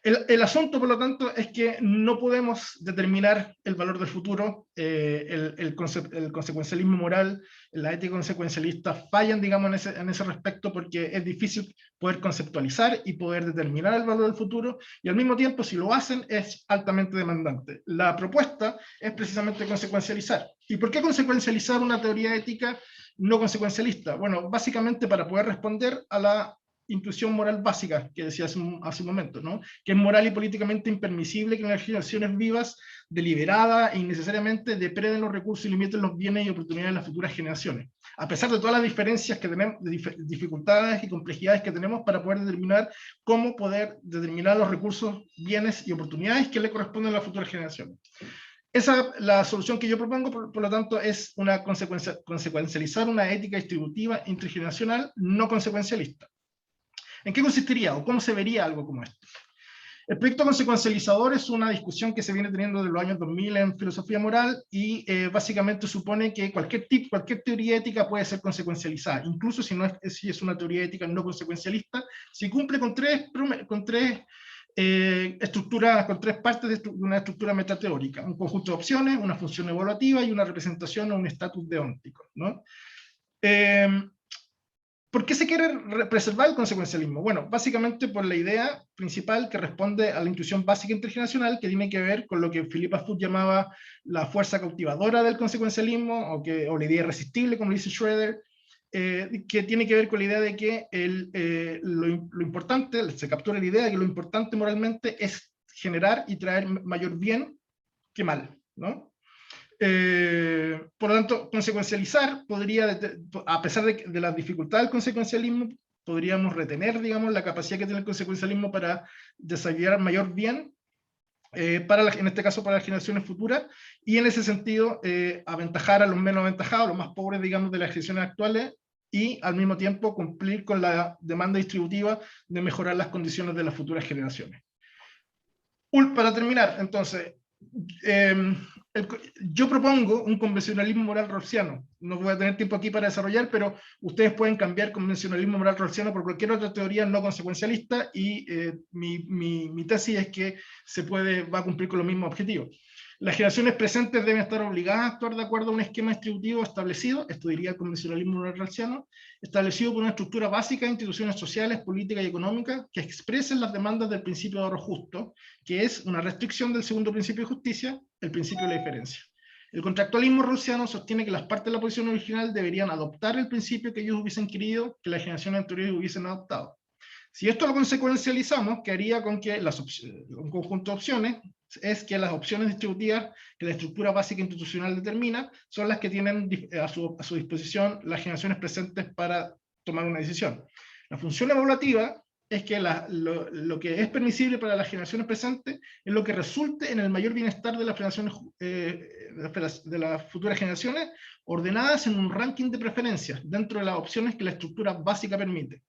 El asunto, por lo tanto, es que no podemos determinar el valor del futuro. El consecuencialismo moral, la ética consecuencialista fallan, digamos, en ese respecto, porque es difícil poder conceptualizar y poder determinar el valor del futuro, y al mismo tiempo, si lo hacen, es altamente demandante. La propuesta es precisamente consecuencializar. ¿Y por qué consecuencializar una teoría ética no consecuencialista? Bueno, básicamente para poder responder a la intuición moral básica que decía hace un momento, ¿no? Que es moral y políticamente impermisible que las generaciones vivas, deliberadas e innecesariamente, depreden los recursos y limiten los bienes y oportunidades de las futuras generaciones. A pesar de todas las diferencias que tenemos, dificultades y complejidades que tenemos para poder determinar cómo poder determinar los recursos, bienes y oportunidades que le corresponden a las futuras generaciones. La solución que yo propongo, por lo tanto, es consecuencializar una ética distributiva intergeneracional no consecuencialista. ¿En qué consistiría o cómo se vería algo como esto? El proyecto consecuencializador es una discusión que se viene teniendo desde los años 2000 en filosofía moral y básicamente supone que cualquier teoría ética puede ser consecuencializada, incluso si es una teoría ética no consecuencialista, si cumple con tres estructuras, con tres partes de una estructura metateórica: un conjunto de opciones, una función evaluativa y una representación o un estatus deóntico, ¿no? ¿Por qué se quiere preservar el consecuencialismo? Bueno, básicamente por la idea principal que responde a la intuición básica intergeneracional, que tiene que ver con lo que Philippa Foot llamaba la fuerza cautivadora del consecuencialismo, o la idea irresistible, como dice Schroeder, que tiene que ver con la idea de que lo importante, se captura la idea de que lo importante moralmente es generar y traer mayor bien que mal, ¿no? Por lo tanto, consecuencializar podría, a pesar de la dificultad del consecuencialismo, podríamos retener, digamos, la capacidad que tiene el consecuencialismo para desarrollar mayor bien, en este caso para las generaciones futuras, y en ese sentido aventajar a los menos aventajados, a los más pobres, digamos, de las generaciones actuales, y al mismo tiempo cumplir con la demanda distributiva de mejorar las condiciones de las futuras generaciones. Para terminar, entonces, yo propongo un convencionalismo moral rawlsiano. No voy a tener tiempo aquí para desarrollar, pero ustedes pueden cambiar convencionalismo moral rawlsiano por cualquier otra teoría no consecuencialista, y mi tesis es que va a cumplir con los mismos objetivos. Las generaciones presentes deben estar obligadas a actuar de acuerdo a un esquema distributivo establecido, esto diría el convencionalismo moral rawlsiano, establecido por una estructura básica de instituciones sociales, políticas y económicas que expresen las demandas del principio de ahorro justo, que es una restricción del segundo principio de justicia, el principio de la diferencia. El contractualismo rawlsiano sostiene que las partes de la posición original deberían adoptar el principio que ellos hubiesen querido que las generaciones anteriores hubiesen adoptado. Si esto lo consecuencializamos, quedaría con que un conjunto de opciones es que las opciones distributivas que la estructura básica institucional determina son las que tienen a su disposición las generaciones presentes para tomar una decisión. La función evaluativa es que lo que es permisible para las generaciones presentes es lo que resulte en el mayor bienestar de las generaciones, de las futuras generaciones, ordenadas en un ranking de preferencias dentro de las opciones que la estructura básica permite.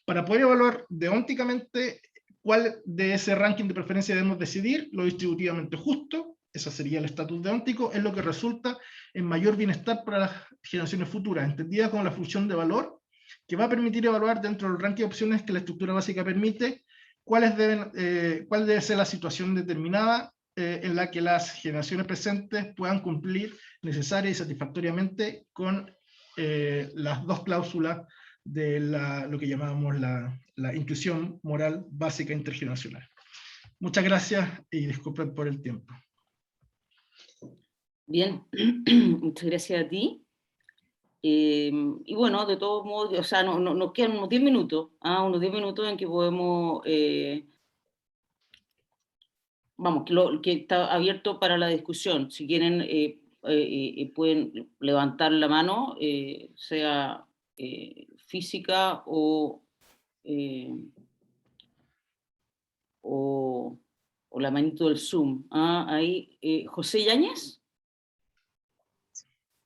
Para poder evaluar deónticamente cuál de ese ranking de preferencia debemos decidir, lo distributivamente justo, ese sería el estatus deóntico, es lo que resulta en mayor bienestar para las generaciones futuras, entendida como la función de valor, que va a permitir evaluar dentro del ranking de opciones que la estructura básica permite, cuál debe ser la situación determinada en la que las generaciones presentes puedan cumplir necesaria y satisfactoriamente con las dos cláusulas de lo que llamábamos la intuición moral básica intergeneracional. Muchas gracias y disculpen por el tiempo. Bien, muchas gracias a ti. Y bueno, de todos modos, o sea, nos quedan unos 10 minutos, unos 10 minutos en que podemos, vamos, que está abierto para la discusión. Si quieren, pueden levantar la mano, sea física o la manito del Zoom. Ahí, José Yáñez.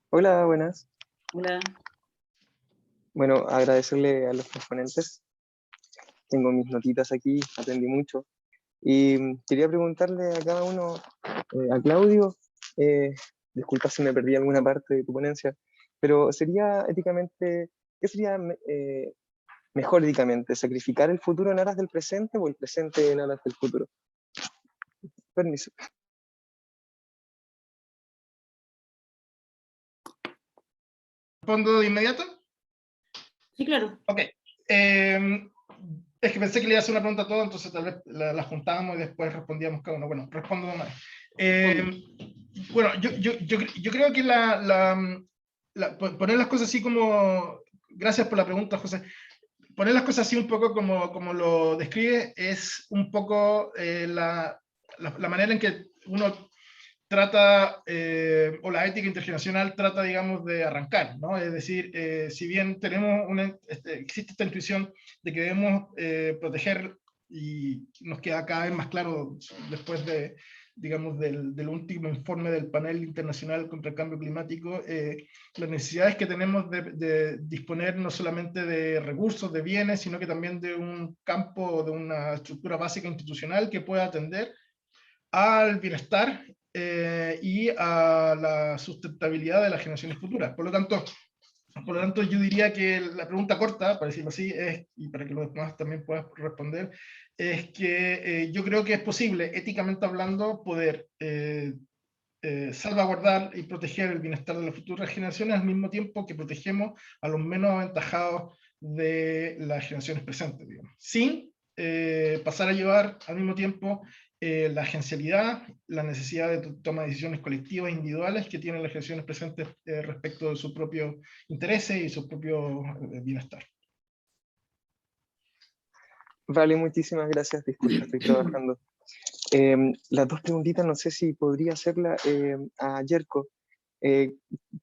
Hola, buenas. Hola. Bueno, agradecerle a los exponentes. Tengo mis notitas aquí, aprendí mucho. Y quería preguntarle a cada uno, a Claudio, disculpa si me perdí alguna parte de tu ponencia, pero sería éticamente, ¿qué sería mejor éticamente? ¿Sacrificar el futuro en aras del presente o el presente en aras del futuro? Permiso. ¿Respondo de inmediato? Sí, claro. Ok. Es que pensé que le iba a hacer una pregunta a todos, entonces tal vez la juntábamos y después respondíamos cada uno. Bueno, respondo de una vez. Bueno, yo creo que poner las cosas así como... Gracias por la pregunta, José. Poner las cosas así un poco como lo describe es un poco la manera en que uno trata, o la ética intergeneracional trata, digamos, de arrancar, ¿no? Es decir, si bien tenemos existe esta intuición de que debemos proteger, y nos queda cada vez más claro después de, digamos, del último informe del panel internacional contra el cambio climático, las necesidades que tenemos de disponer no solamente de recursos, de bienes, sino que también de un campo, de una estructura básica institucional que pueda atender al bienestar y a la sustentabilidad de las generaciones futuras. Por lo tanto, yo diría que la pregunta corta, para decirlo así, y para que los demás también puedan responder, es que yo creo que es posible, éticamente hablando, poder salvaguardar y proteger el bienestar de las futuras generaciones al mismo tiempo que protegemos a los menos aventajados de las generaciones presentes, digamos, sin pasar a llevar al mismo tiempo la agencialidad, la necesidad de toma de decisiones colectivas e individuales que tienen las generaciones presentes respecto de sus propios intereses y su propio bienestar. Vale, muchísimas gracias. Disculpa, estoy trabajando. Las dos preguntitas, no sé si podría hacerla a Yerko.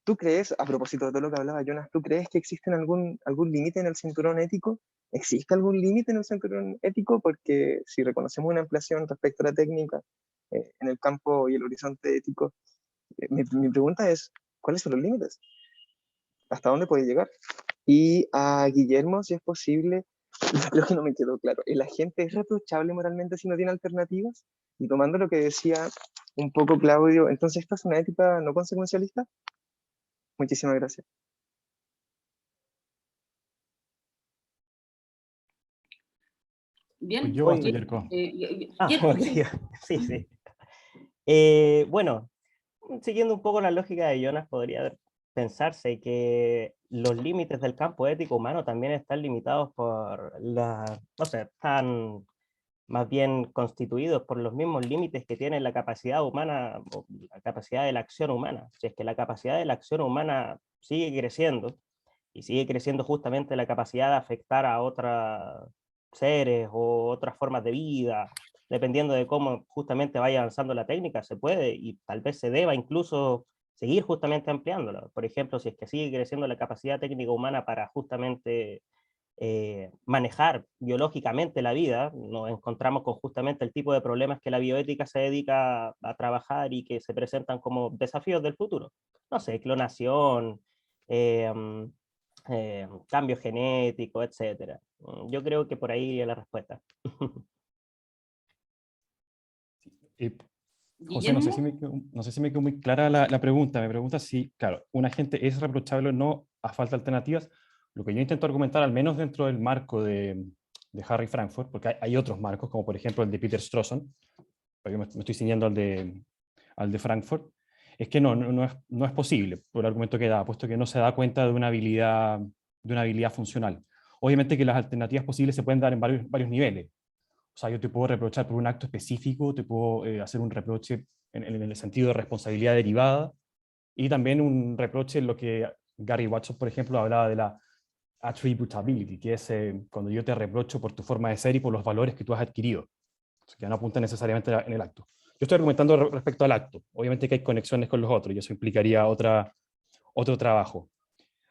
¿Tú crees, a propósito de todo lo que hablaba Jonas, ¿tú crees que existe algún límite en el cinturón ético? ¿Existe algún límite en el cinturón ético? Porque si reconocemos una ampliación respecto a la técnica en el campo y el horizonte ético, mi pregunta es, ¿cuáles son los límites? ¿Hasta dónde puede llegar? Y a Guillermo, si es posible, yo creo que no me quedó claro. ¿El agente es reprochable moralmente si no tiene alternativas? Y tomando lo que decía un poco Claudio, entonces esta es una ética no consecuencialista. Muchísimas gracias. Bien. Pues yo hasta Oye, Yerko. Yerko, ok, sí, sí. Bueno, siguiendo un poco la lógica de Jonas, podría pensarse que los límites del campo ético humano también están limitados por o sea, están más bien constituidos por los mismos límites que tiene la capacidad humana, o la capacidad de la acción humana. Si es que la capacidad de la acción humana sigue creciendo, y sigue creciendo justamente la capacidad de afectar a otros seres o otras formas de vida, dependiendo de cómo justamente vaya avanzando la técnica, se puede y tal vez se deba incluso seguir justamente ampliándola. Por ejemplo, si es que sigue creciendo la capacidad técnica humana para justamente manejar biológicamente la vida, nos encontramos con justamente el tipo de problemas que la bioética se dedica a trabajar y que se presentan como desafíos del futuro. No sé, clonación, eh, cambio genético, etcétera. Yo creo que por ahí es la respuesta. José, no sé si Guillermo. no sé si me quedó muy clara la pregunta. Me pregunta si, claro, un agente es reprochable o no a falta de alternativas. Lo que yo intento argumentar, al menos dentro del marco de Harry Frankfurt, porque hay otros marcos, como por ejemplo el de Peter Strawson, pero yo me estoy ciñendo al de Frankfurt, es que no es posible, por el argumento que da, puesto que no se da cuenta de una habilidad funcional. Obviamente que las alternativas posibles se pueden dar en varios niveles. O sea, yo te puedo reprochar por un acto específico, te puedo hacer un reproche en el sentido de responsabilidad derivada, y también un reproche en lo que Gary Watson, por ejemplo, hablaba de la attributability, que es cuando yo te reprocho por tu forma de ser y por los valores que tú has adquirido. O sea, que no apunta necesariamente en el acto. Yo estoy argumentando respecto al acto. Obviamente que hay conexiones con los otros y eso implicaría otro trabajo.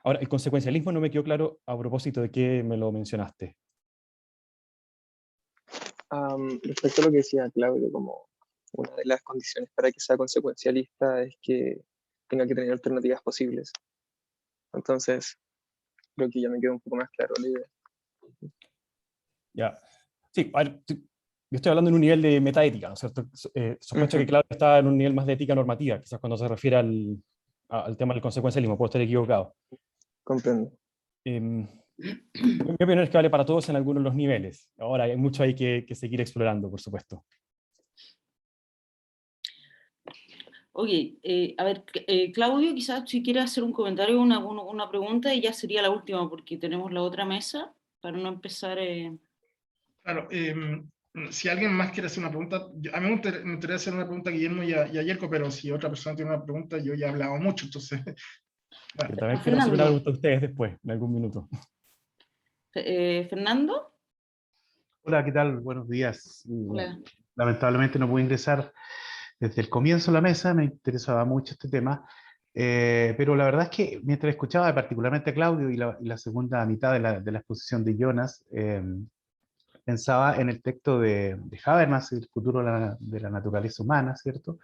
Ahora, el consecuencialismo no me quedó claro a propósito de qué me lo mencionaste. Respecto a lo que decía Claudio, como una de las condiciones para que sea consecuencialista es que tenga que tener alternativas posibles. Entonces, creo que ya me quedó un poco más claro la idea. Ya. Sí, a ver, yo estoy hablando en un nivel de metaética, ¿no es cierto? Sospecho que Ujú, Claudio está en un nivel más de ética normativa, quizás cuando se refiere al tema del consecuencialismo, puedo estar equivocado. comprendo. Mi opinión es que vale para todos en algunos de los niveles. Ahora hay mucho ahí que seguir explorando, por supuesto. Oye, a ver, Claudio, quizás si quieres hacer un comentario o una pregunta y ya sería la última porque tenemos la otra mesa para no empezar. Claro, si alguien más quiere hacer una pregunta, a mí me gustaría hacer una pregunta a Guillermo y a Yerko, pero si otra persona tiene una pregunta, yo ya he hablado mucho, entonces, bueno. Yo también quiero hacer una Fernando. pregunta a ustedes después, en algún minuto. Fernando. Hola, ¿qué tal? Buenos días. Hola. Lamentablemente no pude ingresar desde el comienzo a la mesa, me interesaba mucho este tema, pero la verdad es que mientras escuchaba particularmente a Claudio y la segunda mitad de la exposición de Jonas, pensaba en el texto de Habermas, El futuro de la naturaleza humana, ¿cierto?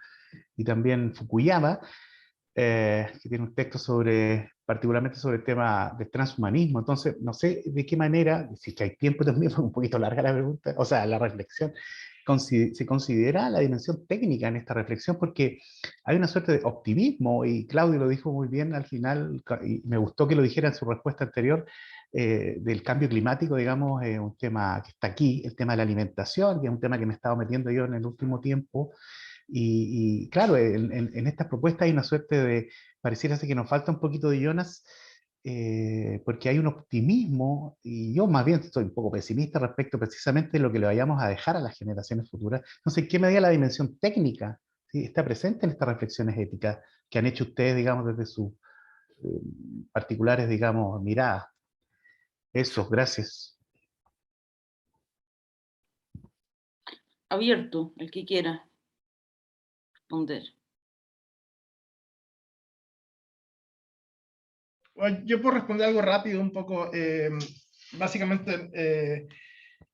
Y también Fukuyama, que tiene un texto particularmente sobre el tema del transhumanismo. Entonces, no sé de qué manera, si es que hay tiempo también, fue un poquito larga la pregunta, o sea, la reflexión, se considera la dimensión técnica en esta reflexión, porque hay una suerte de optimismo, y Claudio lo dijo muy bien al final, y me gustó que lo dijera en su respuesta anterior, del cambio climático, digamos, un tema que está aquí, el tema de la alimentación, que es un tema que me he estado metiendo yo en el último tiempo, y claro, en estas propuestas hay una suerte de, pareciera ser que nos falta un poquito de Jonas, porque hay un optimismo, y yo más bien estoy un poco pesimista respecto precisamente de lo que le vayamos a dejar a las generaciones futuras. No sé, ¿en qué medida la dimensión técnica, ¿sí?, está presente en estas reflexiones éticas que han hecho ustedes, digamos, desde sus particulares, digamos, miradas? Eso, gracias. Abierto, el que quiera responder. Bueno, yo puedo responder algo rápido, un poco, básicamente,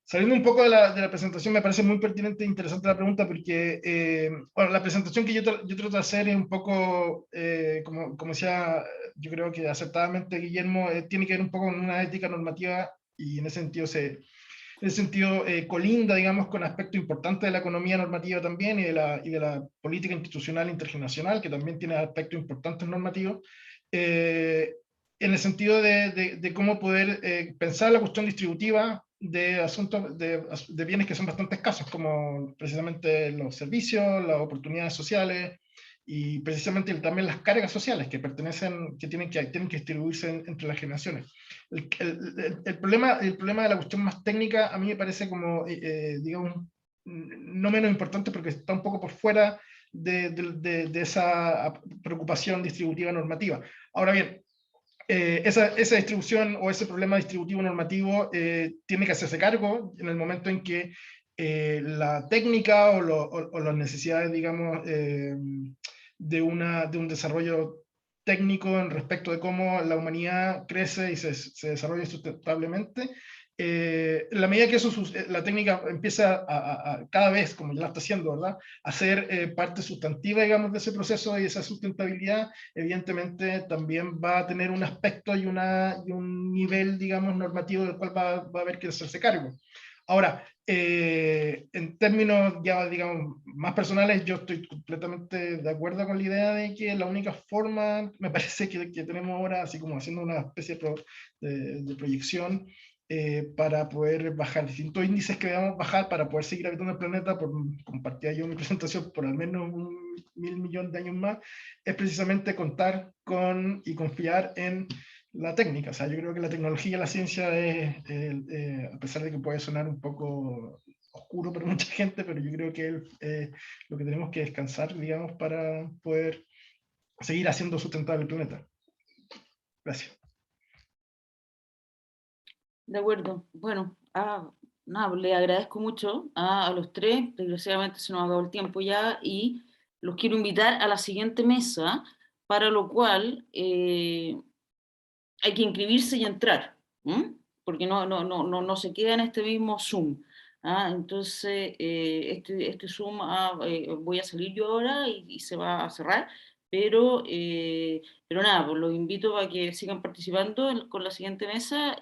saliendo un poco de la presentación, me parece muy pertinente e interesante la pregunta porque, bueno, la presentación que yo trato de hacer es un poco, como decía, yo creo que acertadamente Guillermo, tiene que ver un poco con una ética normativa y en ese sentido colinda, digamos, con aspectos importantes de la economía normativa también y de la política institucional internacional, que también tiene aspectos importantes normativos, en el sentido de cómo poder pensar la cuestión distributiva de asuntos, de bienes que son bastante escasos, como precisamente los servicios, las oportunidades sociales, y precisamente también las cargas sociales que tienen que distribuirse entre las generaciones. El problema de la cuestión más técnica a mí me parece como, digamos, no menos importante porque está un poco por fuera de esa preocupación distributiva normativa. Ahora bien, esa distribución o ese problema distributivo normativo tiene que hacerse cargo en el momento en que la técnica o las necesidades, digamos, de un desarrollo técnico en respecto de cómo la humanidad crece y se desarrolla sustentablemente. En la medida que la técnica empieza cada vez, como ya la está haciendo, ¿verdad?, a ser parte sustantiva, digamos, de ese proceso y de esa sustentabilidad, evidentemente también va a tener un aspecto y un nivel, digamos, normativo del cual va a haber que hacerse cargo. Ahora, en términos ya, digamos, más personales, yo estoy completamente de acuerdo con la idea de que la única forma, me parece que tenemos ahora, así como haciendo una especie de proyección, para poder bajar distintos índices que debemos bajar para poder seguir habitando el planeta, compartía yo mi presentación, por al menos 1.000 millones de años más, es precisamente contar con y confiar en la técnica. O sea, yo creo que la tecnología y la ciencia a pesar de que puede sonar un poco oscuro para mucha gente, pero yo creo que es lo que tenemos que descansar, digamos, para poder seguir haciendo sustentable el planeta. Gracias. De acuerdo. Bueno, nada, le agradezco mucho a los tres. Desgraciadamente se nos acabó el tiempo ya y los quiero invitar a la siguiente mesa, para lo cual hay que inscribirse y entrar, porque no se queda en este mismo Zoom. Entonces, este Zoom voy a salir yo ahora y se va a cerrar, pero nada, pues los invito a que sigan participando con la siguiente mesa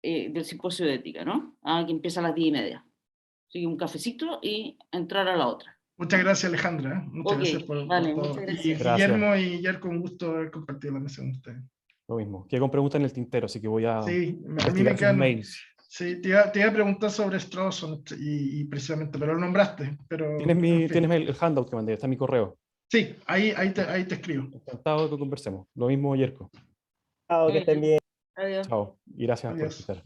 del simposio de ética, ¿no? Que empieza a las 10:30. Así que un cafecito y entrar a la otra. Muchas gracias, Alejandra. Muchas gracias por vale, todo. muchas gracias. Y Guillermo y Yerko, un gusto haber compartido la mesa con ustedes. Lo mismo. Quedé con preguntas en el tintero, así que voy a Sí, a mí me investigar sus quedan. mails. Sí, te iba a preguntar sobre Strawson y precisamente, pero lo nombraste. Pero, en fin. Tienes el handout que mandé, está en mi correo. Sí, ahí te escribo. Encantado de que conversemos. Lo mismo, Yerko. Chao, que estén bien. Adiós. Chao. Y gracias por Adiós. escuchar.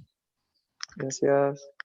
Gracias.